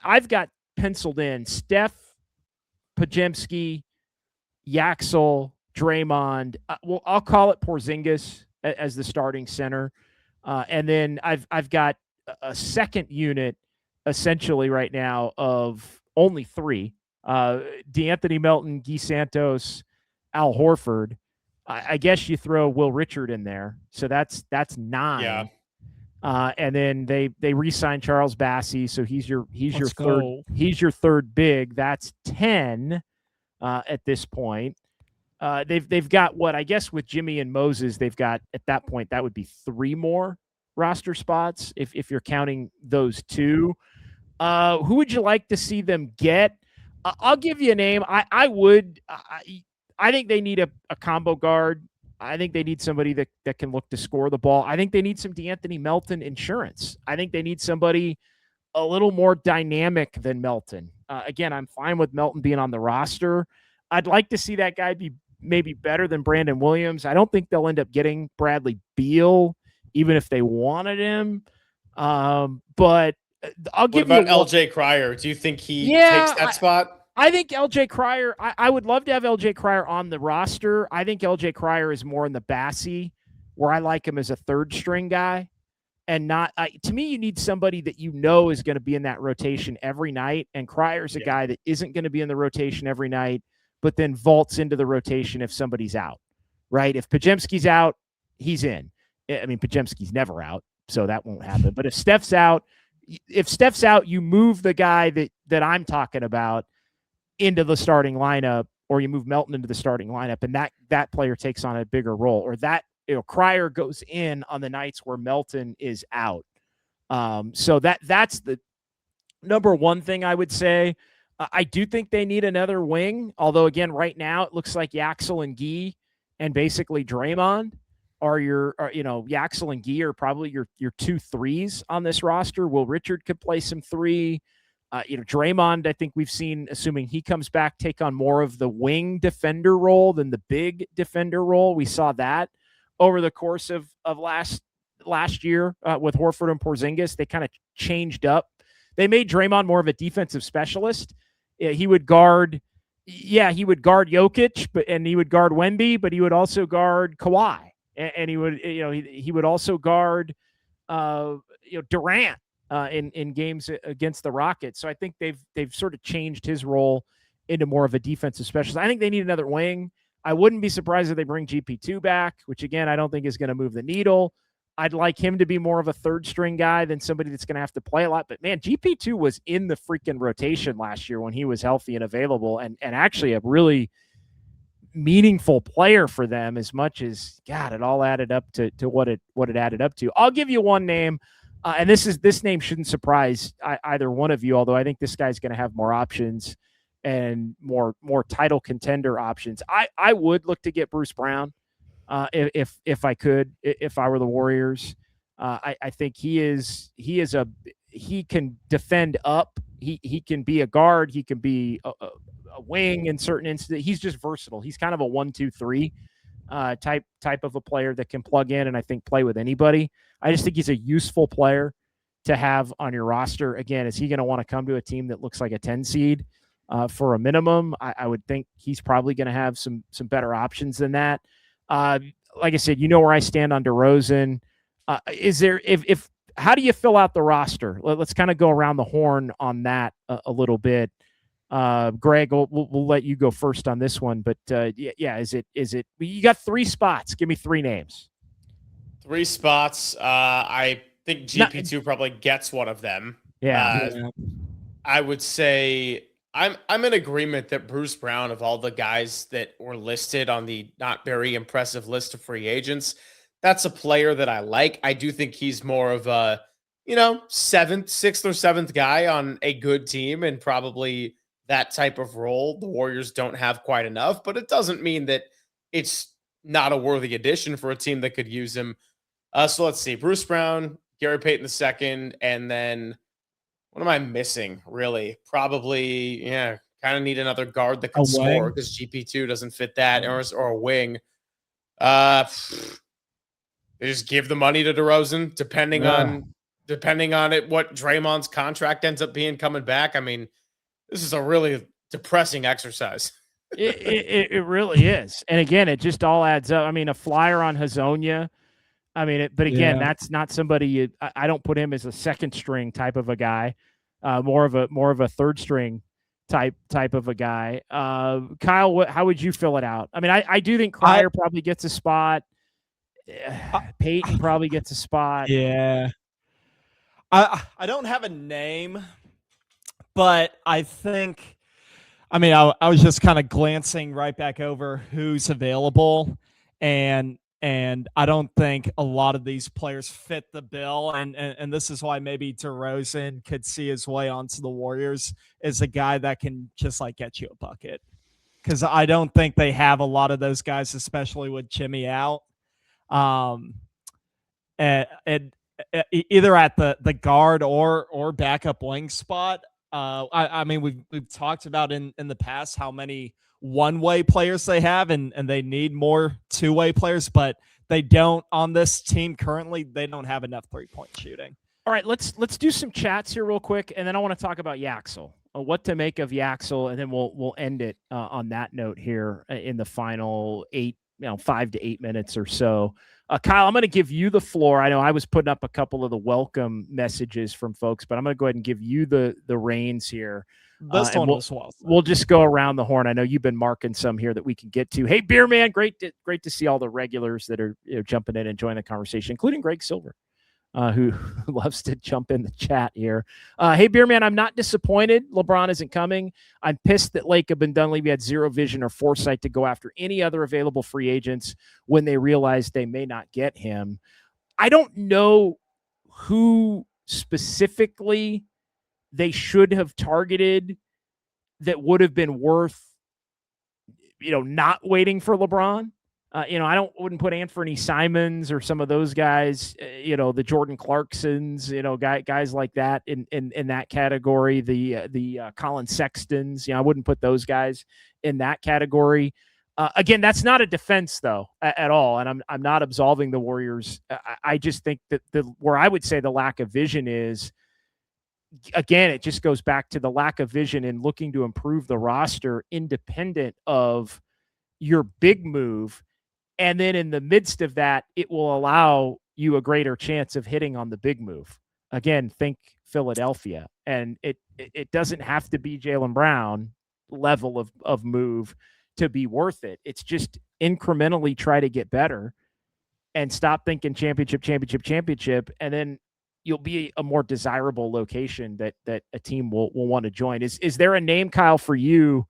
I've got penciled in Steph, Podziemski, Yaxel, Draymond. I'll call it Porzingis as the starting center, and then I've got a second unit essentially right now of only 3. DeAnthony Melton, Guy Santos, Al Horford. I guess you throw Will Richard in there. So that's 9. Yeah. And then they re-signed Charles Bassey, so he's your third big. That's 10 at this point. They've got what I guess with Jimmy and Moses, they've got at that point that would be 3 more roster spots if you're counting those 2. Who would you like to see them get? I'll give you a name. I think they need a combo guard. I think they need somebody that can look to score the ball. I think they need some DeAnthony Melton insurance. I think they need somebody a little more dynamic than Melton. Again, I'm fine with Melton being on the roster. I'd like to see that guy be maybe better than Brandon Williams. I don't think they'll end up getting Bradley Beal, even if they wanted him. But I'll give you. What about LJ Cryer? Do you think he takes that spot? I think LJ Cryer, I would love to have LJ Cryer on the roster. I think LJ Cryer is more in the Bassey, where I like him as a third string guy. And not to me, you need somebody that you know is going to be in that rotation every night. And Cryer's a guy that isn't going to be in the rotation every night, but then vaults into the rotation if somebody's out, right? If Podziemski's out, he's in. I mean, Podziemski's never out, so that won't happen. But if Steph's out, you move the guy that I'm talking about into the starting lineup, or you move Melton into the starting lineup, and that player takes on a bigger role, or that Cryer goes in on the nights where Melton is out. So that's the number one thing I would say. I do think they need another wing, although again, right now it looks like Yaxel and Guy and basically Draymond are Yaxel and Guy are probably your 2 3s on this roster. Will Richard could play some 3. Draymond, I think we've seen, assuming he comes back, take on more of the wing defender role than the big defender role. We saw that over the course of last year with Horford and Porzingis. They kind of changed up. They made Draymond more of a defensive specialist. He would guard Jokic, and he would guard Wemby, but he would also guard Kawhi, and he would also guard Durant in games against the Rockets. So I think they've sort of changed his role into more of a defensive specialist. I think they need another wing. I wouldn't be surprised if they bring GP2 back, which again I don't think is going to move the needle. I'd like him to be more of a third string guy than somebody that's going to have to play a lot. But man, GP2 was in the freaking rotation last year when he was healthy and available, and actually a really meaningful player for them, as much as God, it all added up to what it added up to. I'll give you one name, and this name shouldn't surprise either one of you, although I think this guy's going to have more options and more title contender options. I would look to get Bruce Brown. If I could, if I were the Warriors, I think he can defend up. He can be a guard. He can be a wing in certain instances. He's just versatile. He's kind of a 1-2-3 type of a player that can plug in and I think play with anybody. I just think he's a useful player to have on your roster. Again, is he going to want to come to a team that looks like a 10 seed for a minimum? I would think he's probably going to have some better options than that. Like I said, you know where I stand on DeRozan. How do you fill out the roster? Let's kind of go around the horn on that a little bit. Greg, we'll let you go first on this one, but yeah, is it? You got 3 spots. Give me 3 names. 3 spots. I think GP2 probably gets one of them. Yeah. I would say I'm in agreement that Bruce Brown, of all the guys that were listed on the not very impressive list of free agents, that's a player that I like. I do think he's more of a, 6th or 7th guy on a good team, and probably that type of role the Warriors don't have quite enough, but it doesn't mean that it's not a worthy addition for a team that could use him. So let's see. Bruce Brown, Gary Payton II, and then what am I missing, really? Probably, kind of need another guard that can score, because GP2 doesn't fit that, or a wing. They just give the money to DeRozan, depending on it, what Draymond's contract ends up being coming back. I mean, this is a really depressing exercise. It really is. And again, it just all adds up. I mean, a flyer on Hazonia. I mean, but again, that's not somebody I don't put him as a 2nd string type of a guy, more of a 3rd string type of a guy. Kyle, how would you fill it out? I mean, I do think Cryer probably gets a spot. Peyton probably gets a spot. Yeah. I don't have a name, but I think, I was just kind of glancing right back over who's available, and I don't think a lot of these players fit the bill, and this is why maybe DeRozan could see his way onto the Warriors as a guy that can just like get you a bucket, because I don't think they have a lot of those guys, especially with Jimmy out. And either at the guard or backup wing spot. I mean, we've talked about in the past how many one-way players they have, and they need more two-way players, but they don't on this team currently. They don't have enough three-point shooting. All right, let's do some chats here real quick, and then I want to talk about Yaxel, what to make of Yaxel, and then we'll end it on that note here in the final 5 to 8 minutes or so. Kyle, I'm going to give you the floor. I know I was putting up a couple of the welcome messages from folks, but I'm going to go ahead and give you the reins here. We'll just go around the horn. I know you've been marking some here that we can get to. Hey, Beer Man, great to see all the regulars that are jumping in and joining the conversation, including Greg Silver, who loves to jump in the chat here. Hey, Beer Man, I'm not disappointed LeBron isn't coming. I'm pissed that Lacob and Dunleavy had zero vision or foresight to go after any other available free agents when they realized they may not get him. I don't know who specifically they should have targeted that would have been worth, not waiting for LeBron. I wouldn't put Anthony Simons or some of those guys, the Jordan Clarksons, guys like that in that category. The Colin Sextons, I wouldn't put those guys in that category. Again, that's not a defense though at all, and I'm not absolving the Warriors. I just think that where I would say the lack of vision is, again, it just goes back to the lack of vision in looking to improve the roster independent of your big move. And then in the midst of that, it will allow you a greater chance of hitting on the big move. Again, think Philadelphia. And it doesn't have to be Jaylen Brown level of move to be worth it. It's just incrementally try to get better and stop thinking championship. And then you'll be a more desirable location that a team will want to join. Is there a name, Kyle, for you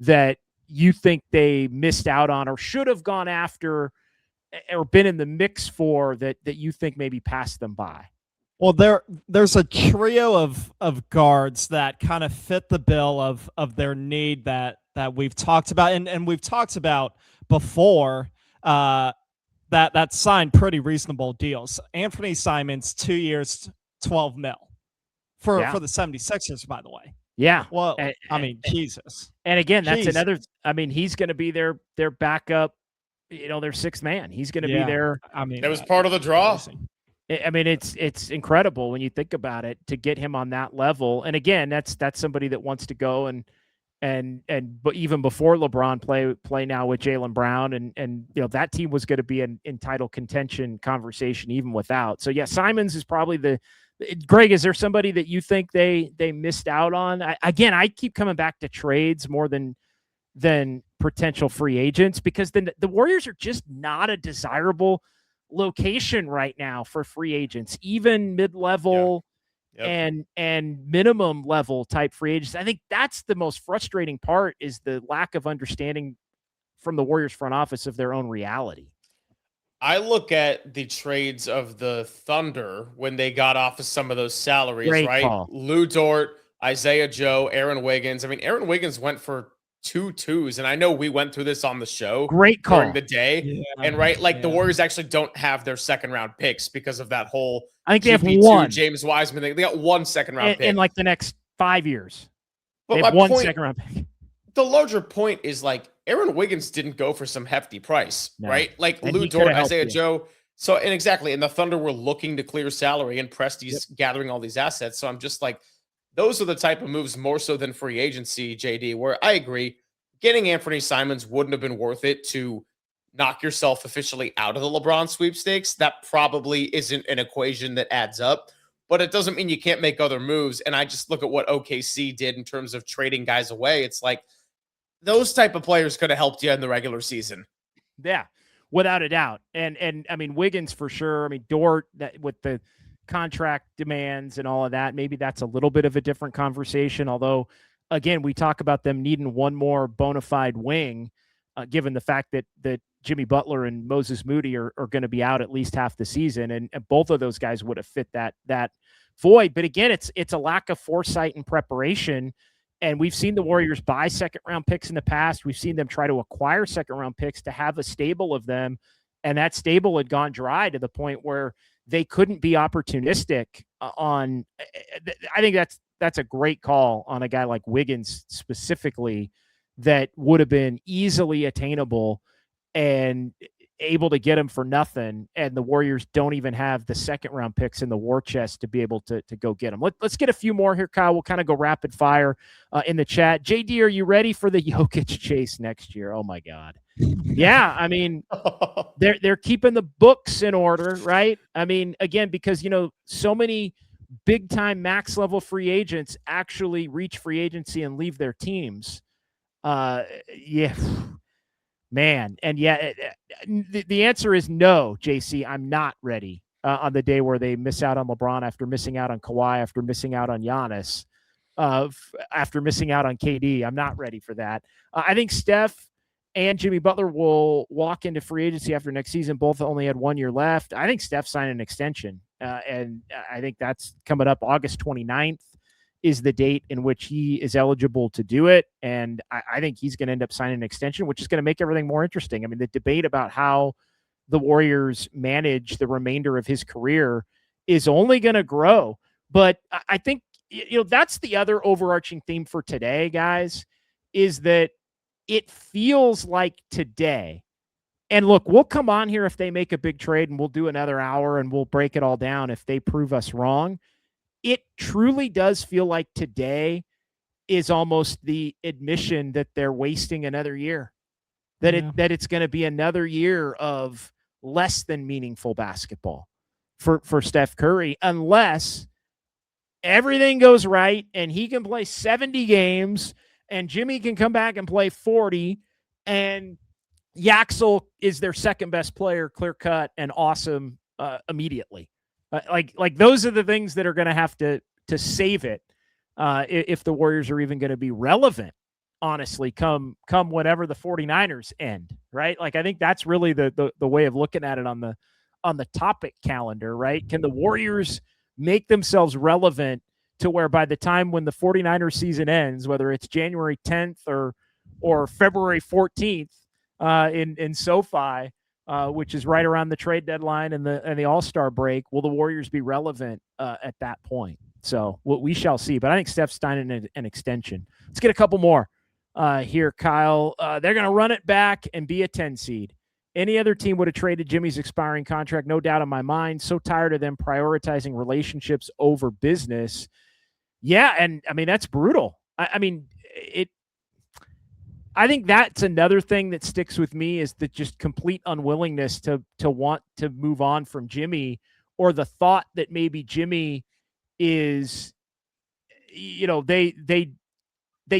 that you think they missed out on or should have gone after or been in the mix for that you think maybe passed them by? Well, there's a trio of guards that kind of fit the bill of their need that we've talked about and we've talked about before that signed pretty reasonable deals. Anthony Simons, 2 years, $12 million for the 76ers, by the way. Yeah. Well, Jesus. And again, that's another. He's going to be their backup. Their sixth man. He's going to be there. That was part of the draw. It's incredible when you think about it to get him on that level. And again, that's somebody that wants to go but even before LeBron play now with Jaylen Brown and that team was going to be in title contention conversation even without. So yeah, Simons is probably the Greg, is there somebody that you think they missed out on? I keep coming back to trades more than potential free agents, because the Warriors are just not a desirable location right now for free agents, even mid-level and minimum level type free agents. I think that's the most frustrating part, is the lack of understanding from the Warriors front office of their own reality. I look at the trades of the Thunder when they got off of some of those salaries, Great right? call. Lou Dort, Isaiah Joe, Aaron Wiggins. I mean, Aaron Wiggins went for 2 2s, and I know we went through this on the show Great call. during the day. Yeah. And the Warriors actually don't have their second round picks because of that whole I think they have GP2, one. James Wiseman. They got 1 second round pick in like the next 5 years. But they my have one point, second round pick. The larger point is, like, Aaron Wiggins didn't go for some hefty price, right? Like And Lou Dort, Isaiah Joe. So, and exactly, and the Thunder were looking to clear salary, and Presti's gathering all these assets. So I'm just like, those are the type of moves more so than free agency, JD, where I agree, getting Anthony Simons wouldn't have been worth it to knock yourself officially out of the LeBron sweepstakes. That probably isn't an equation that adds up, but it doesn't mean you can't make other moves. And I just look at what OKC did in terms of trading guys away. It's like, those type of players could have helped you in the regular season. Yeah, without a doubt. And I mean, Wiggins for sure. I mean, Dort, that with the contract demands and all of that, maybe that's a little bit of a different conversation. Although, again, we talk about them needing one more bona fide wing, given the fact that Jimmy Butler and Moses Moody are going to be out at least half the season, and both of those guys would have fit that void. But again, it's a lack of foresight and preparation. And we've seen the Warriors buy second-round picks in the past. We've seen them try to acquire second-round picks to have a stable of them, and that stable had gone dry to the point where they couldn't be opportunistic on. I think that's a great call on a guy like Wiggins specifically, that would have been easily attainable and able to get him for nothing, and the Warriors don't even have the second-round picks in the war chest to be able to go get them. Let's get a few more here, Kyle. We'll kind of go rapid fire in the chat. JD, are you ready for the Jokic chase next year? Oh my God. Yeah, I mean, they're keeping the books in order, right? I mean, again, because so many big-time max-level free agents actually reach free agency and leave their teams. Yeah. Man, and the answer is no, JC. I'm not ready on the day where they miss out on LeBron, after missing out on Kawhi, after missing out on Giannis, after missing out on KD. I'm not ready for that. I think Steph and Jimmy Butler will walk into free agency after next season. Both only had 1 year left. I think Steph signed an extension, and I think that's coming up August 29th. Is the date in which he is eligible to do it. And I think he's going to end up signing an extension, which is going to make everything more interesting. I mean, the debate about how the Warriors manage the remainder of his career is only going to grow. But I think, that's the other overarching theme for today, guys, is that it feels like today. And look, we'll come on here if they make a big trade, and we'll do another hour and we'll break it all down if they prove us wrong. It truly does feel like today is almost the admission that they're wasting another year, that it's going to be another year of less than meaningful basketball for Steph Curry, unless everything goes right and he can play 70 games and Jimmy can come back and play 40 and Yaxel is their second best player, clear cut and awesome immediately. Like those are the things that are going to have to save it if the Warriors are even going to be relevant, honestly, come whenever the 49ers end, right? Like, I think that's really the way of looking at it on the topic calendar, right? Can the Warriors make themselves relevant to where by the time when the 49ers season ends, whether it's January 10th or February 14th in SoFi, which is right around the trade deadline and the All-Star break, will the Warriors be relevant at that point? So we shall see. But I think Steph's signing an extension. Let's get a couple more here, Kyle. They're going to run it back and be a 10 seed. Any other team would have traded Jimmy's expiring contract, no doubt in my mind. So tired of them prioritizing relationships over business. Yeah, and I mean, that's brutal. I think that's another thing that sticks with me, is the just complete unwillingness to want to move on from Jimmy, or the thought that maybe Jimmy is, they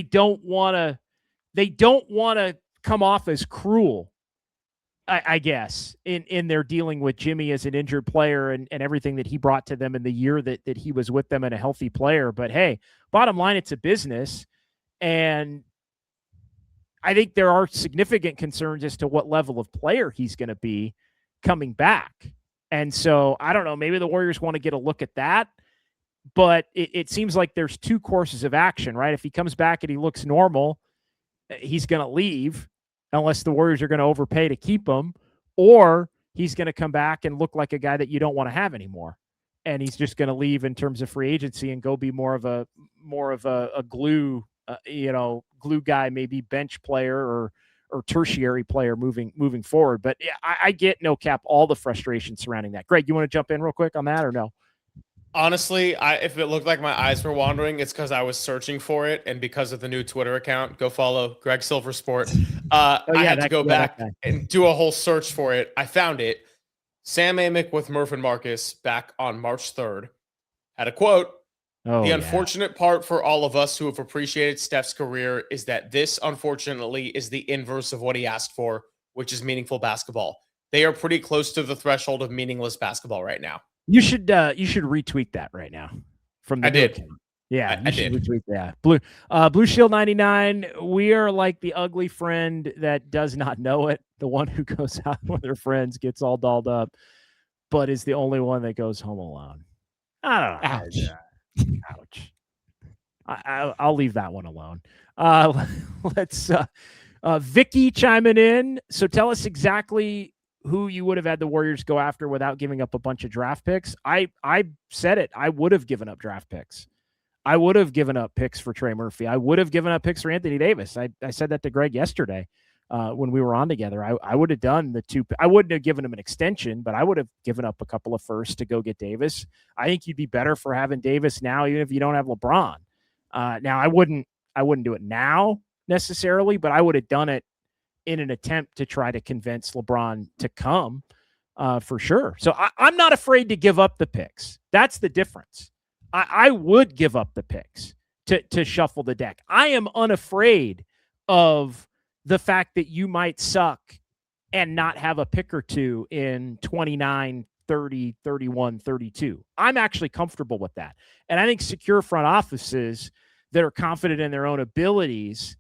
don't want to come off as cruel, I guess, in their dealing with Jimmy as an injured player and everything that he brought to them in the year that he was with them and a healthy player. But hey, bottom line, it's a business. And I think there are significant concerns as to what level of player he's going to be coming back. And so I don't know, maybe the Warriors want to get a look at that, but it seems like there's two courses of action, right? If he comes back and he looks normal, he's going to leave unless the Warriors are going to overpay to keep him, or he's going to come back and look like a guy that you don't want to have anymore. And he's just going to leave in terms of free agency and go be more of a glue, glue guy, maybe bench player or tertiary player moving forward. But yeah, I get no cap all the frustration surrounding that. Greg, you want to jump in real quick on that or no? Honestly, if it looked like my eyes were wandering, it's because I was searching for it, and because of the new Twitter account, go follow Greg Silver Sport. I had to go back and do a whole search for it. I found it. Sam Amick with Murph and Marcus back on March 3rd had a quote. The unfortunate part for all of us who have appreciated Steph's career is that this, unfortunately, is the inverse of what he asked for, which is meaningful basketball. They are pretty close to the threshold of meaningless basketball right now. You should retweet that right now from the did. Account. Yeah, I did. Retweet that. Blue Shield 99. We are like the ugly friend that does not know it. The one who goes out with their friends, gets all dolled up, but is the only one that goes home alone. I don't know. Ouch. I'll leave that one alone. Let's Vicky chiming in. So tell us exactly who you would have had the Warriors go after without giving up a bunch of draft picks. I said it. I would have given up draft picks. I would have given up picks for Trey Murphy. I would have given up picks for Anthony Davis. I said that to Greg yesterday when we were on together. I would have done the two. I wouldn't have given him an extension, but I would have given up a couple of firsts to go get Davis. I think you'd be better for having Davis now, even if you don't have LeBron. Now I wouldn't do it now necessarily, but I would have done it in an attempt to try to convince LeBron to come for sure. So I'm not afraid to give up the picks. That's the difference. I would give up the picks to shuffle the deck. I am unafraid of the fact that you might suck and not have a pick or two in 29, 30, 31, 32. I'm actually comfortable with that. And I think secure front offices that are confident in their own abilities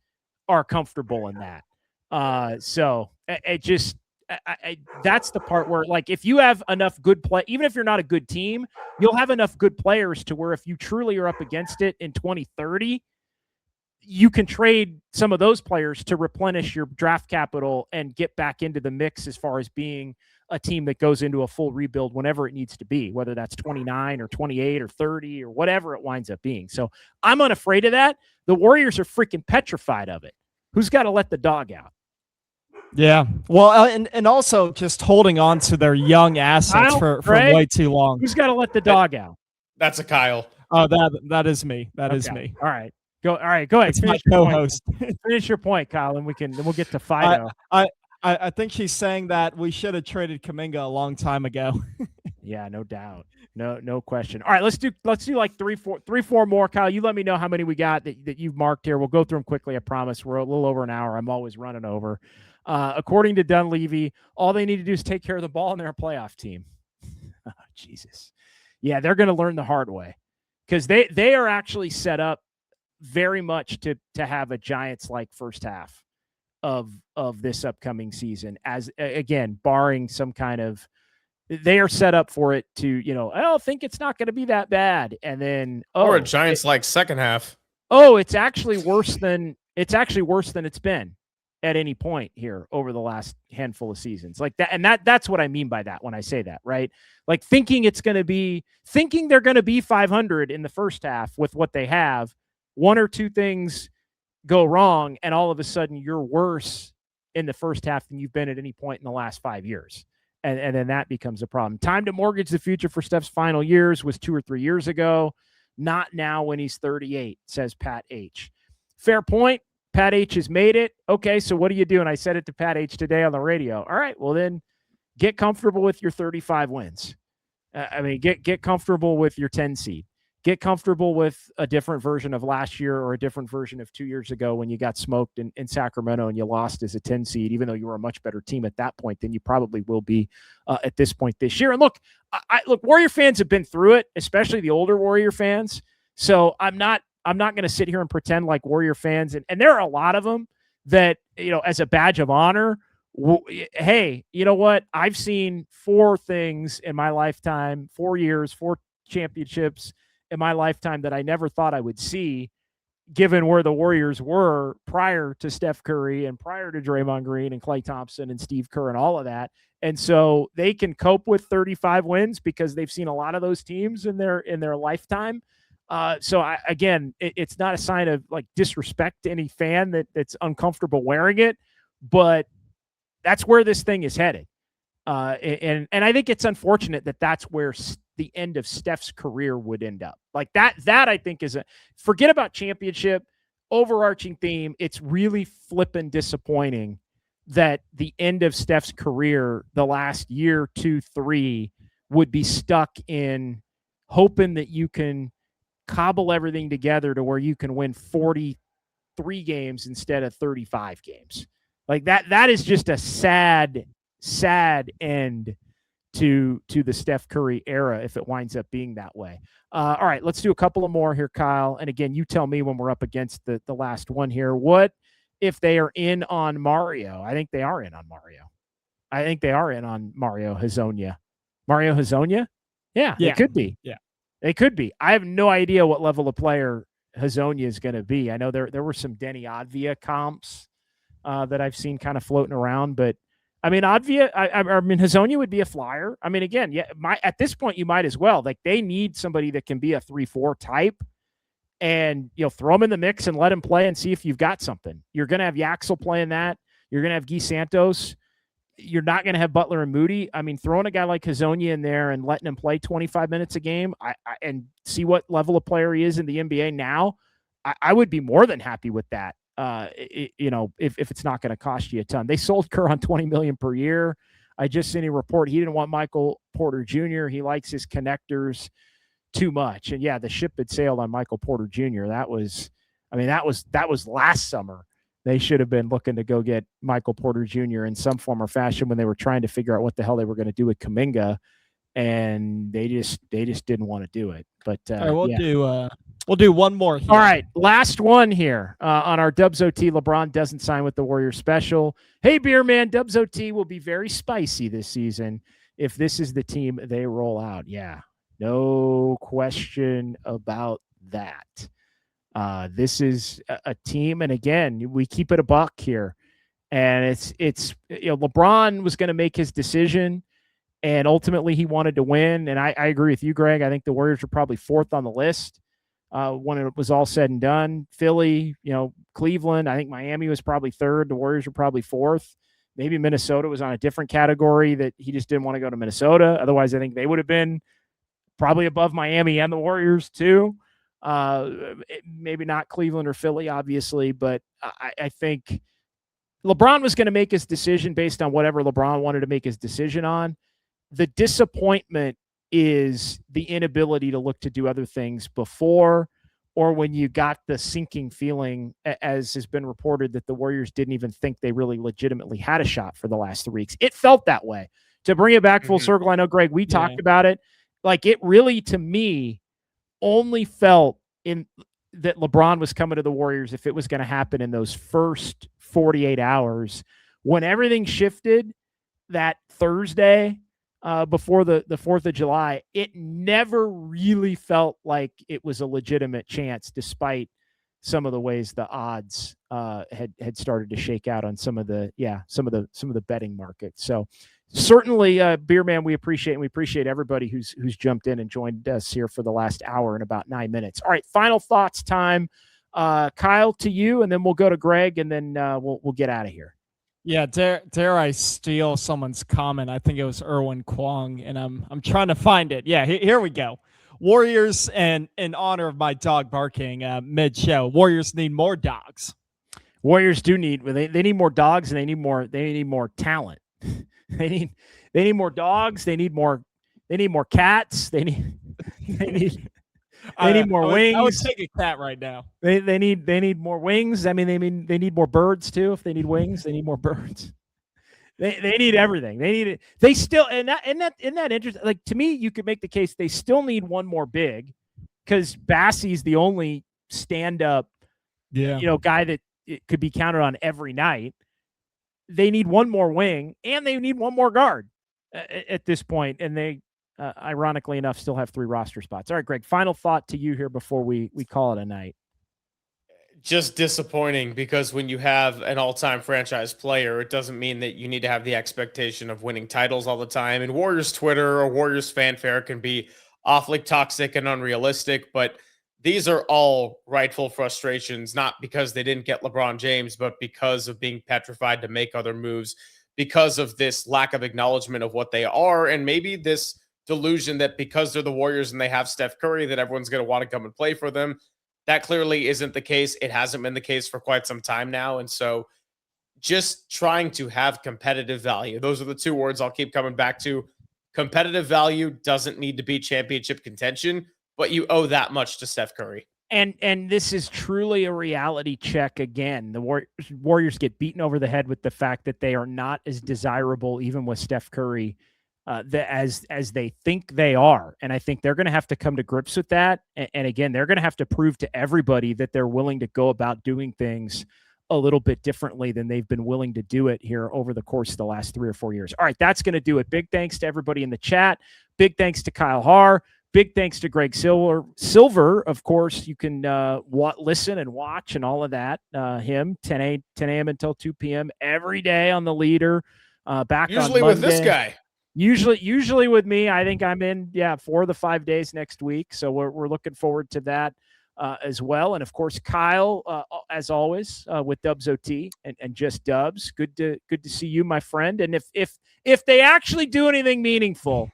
are comfortable in that. So that's the part where, like, if you have enough good play, even if you're not a good team, you'll have enough good players to where if you truly are up against it in 2030, you can trade some of those players to replenish your draft capital and get back into the mix as far as being a team that goes into a full rebuild whenever it needs to be, whether that's 29 or 28 or 30 or whatever it winds up being. So I'm unafraid of that. The Warriors are freaking petrified of it. Who's got to let the dog out? Yeah. Well, and also just holding on to their young assets for way too long. Who's got to let the dog out? That's a Kyle. Oh, that is me. That is me. All right. Go ahead. It's my co-host. Finish your point, Kyle, and we'll get to Fido. I think she's saying that we should have traded Kuminga a long time ago. Yeah, no doubt. No question. All right, let's do like three, four more. Kyle, you let me know how many we got that you've marked here. We'll go through them quickly. I promise. We're a little over an hour. I'm always running over. According to Dunleavy, all they need to do is take care of the ball, and they're a playoff team. Oh, Jesus. Yeah, they're going to learn the hard way because they are actually set up very much to have a Giants-like first half of this upcoming season. As again, barring some kind of, they are set up for it to, I don't think it's not going to be that bad, and then or a Giants-like second half. Oh, it's actually worse than it's been at any point here over the last handful of seasons, like that. And that's what I mean by that when I say that, right? Like thinking they're going to be 500 in the first half with what they have. One or two things go wrong, and all of a sudden you're worse in the first half than you've been at any point in the last 5 years. And then that becomes a problem. Time to mortgage the future for Steph's final years was 2 or 3 years ago. Not now when he's 38, says Pat H. Fair point. Pat H has made it. Okay, so what do you do? And I said it to Pat H today on the radio. All right, well then get comfortable with your 35 wins. Get comfortable with your 10 seed. get comfortable with a different version of last year or a different version of 2 years ago when you got smoked in Sacramento and you lost as a 10 seed, even though you were a much better team at that point than you probably will be at this point this year. And look, look, Warrior fans have been through it, especially the older Warrior fans. So I'm not going to sit here and pretend like Warrior fans, and there are a lot of them that, as a badge of honor, hey, you know what? I've seen 4 things in my lifetime, 4 years, 4 championships in my lifetime that I never thought I would see, given where the Warriors were prior to Steph Curry and prior to Draymond Green and Klay Thompson and Steve Kerr and all of that. And so they can cope with 35 wins because they've seen a lot of those teams in their lifetime. Again, it's not a sign of like disrespect to any fan that's uncomfortable wearing it, but that's where this thing is headed. And I think it's unfortunate that that's where the end of Steph's career would end up. Like that I think is forget about championship, overarching theme. It's really flippin' disappointing that the end of Steph's career, the last year, 2, 3, would be stuck in hoping that you can cobble everything together to where you can win 43 games instead of 35 games. Like that is just a sad end to the Steph Curry era if it winds up being that way. All right, let's do a couple of more here, Kyle. And again, you tell me when we're up against the last one here. What if they are in on Mario? I think they are in on Mario. I think they are in on Mario Hezonja. Mario Hezonja? Yeah, they could be. Yeah. They could be. I have no idea what level of player Hezonja is going to be. I know there were some Denny Advia comps that I've seen kind of floating around, but I mean, Hezonja would be a flyer. I mean, again, at this point, you might as well. Like, they need somebody that can be a 3-4 type, and throw him in the mix and let him play and see if you've got something. You're going to have Yaxel playing that. You're going to have Guy Santos. You're not going to have Butler and Moody. I mean, throwing a guy like Hezonja in there and letting him play 25 minutes a game, and see what level of player he is in the NBA now, I would be more than happy with that. If it's not going to cost you a ton. They sold Kerr on $20 million per year. I just seen a report he didn't want Michael Porter Jr. He likes his connectors too much. And yeah, the ship had sailed on Michael Porter Jr. That was last summer. They should have been looking to go get Michael Porter Jr. in some form or fashion when they were trying to figure out what the hell they were going to do with Kuminga, and they just didn't want to do it. But we'll do one more here. All right, last one here on our Dubs OT. LeBron doesn't sign with the Warriors special. Hey, Beer Man, Dubs OT will be very spicy this season if this is the team they roll out. Yeah, no question about that. This is a team, and again, we keep it a buck here, and it's LeBron was going to make his decision, and ultimately he wanted to win. And I agree with you, Greg. I think the Warriors are probably 4th on the list. When it was all said and done. Philly, Cleveland, I think Miami was probably 3rd. The Warriors were probably 4th. Maybe Minnesota was on a different category that he just didn't want to go to Minnesota. Otherwise, I think they would have been probably above Miami and the Warriors too. Maybe not Cleveland or Philly, obviously, but I think LeBron was going to make his decision based on whatever LeBron wanted to make his decision on. The disappointment is the inability to look to do other things before, or when you got the sinking feeling, as has been reported, that the Warriors didn't even think they really legitimately had a shot for the last 3 weeks. It felt that way. To bring it back full circle, I know, Greg, we talked about it. Like, it really, to me, only felt in that LeBron was coming to the Warriors if it was going to happen in those first 48 hours. When everything shifted that Thursday, before the 4th of July, it never really felt like it was a legitimate chance, despite some of the ways the odds had started to shake out on some of the betting markets. So certainly, Beer Man, we appreciate everybody who's jumped in and joined us here for the last hour in about 9 minutes. All right, final thoughts time. Kyle, to you, and then we'll go to Greg, and then we'll get out of here. Yeah, dare I steal someone's comment? I think it was Erwin Kwong, and I'm trying to find it. Yeah, here we go. Warriors, and in honor of my dog barking mid-show, Warriors need more dogs. Warriors do need they need more dogs, and they need more talent. they need more dogs. They need more cats. They need They need more wings. I would take a cat right now. They need more wings. I mean, they need more birds too. If they need wings, they need more birds. They need everything. They need it. They still in that interest. Like, to me, you could make the case they still need one more big, because Bassey's the only stand-up, guy that it could be counted on every night. They need one more wing, and they need one more guard at this point, and they, ironically enough, still have 3 roster spots. All right, Greg, final thought to you here before we call it a night. Just disappointing, because when you have an all-time franchise player, it doesn't mean that you need to have the expectation of winning titles all the time. And Warriors Twitter or Warriors fanfare can be awfully toxic and unrealistic, but these are all rightful frustrations, not because they didn't get LeBron James, but because of being petrified to make other moves, because of this lack of acknowledgement of what they are, and maybe this delusion that because they're the Warriors and they have Steph Curry, that everyone's going to want to come and play for them. That clearly isn't the case. It hasn't been the case for quite some time now. And so just trying to have competitive value. Those are the 2 words I'll keep coming back to. Competitive value doesn't need to be championship contention, but you owe that much to Steph Curry. And this is truly a reality check again. The Warriors get beaten over the head with the fact that they are not as desirable, even with Steph Curry, as they think they are. And I think they're going to have to come to grips with that. And again, they're going to have to prove to everybody that they're willing to go about doing things a little bit differently than they've been willing to do it here over the course of the last 3 or 4 years. All right, that's going to do it. Big thanks to everybody in the chat. Big thanks to Kyle Har. Big thanks to Greg Silver. Of course, you can listen and watch and all of that. Him 10 a.m. until 2 p.m. every day on the Leader. Back usually on with this guy. Usually with me. I think I'm in 4 of the 5 days next week, so we're looking forward to that as well. And of course, Kyle, as always, with Dubs OT and just Dubs. Good to see you, my friend. And if they actually do anything meaningful,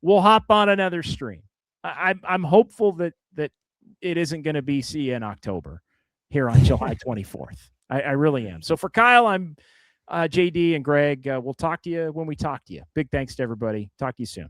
we'll hop on another stream. I'm hopeful that it isn't going to be see you in October here on July 24th. I really am. So for Kyle, I'm JD and Greg. We'll talk to you when we talk to you. Big thanks to everybody. Talk to you soon.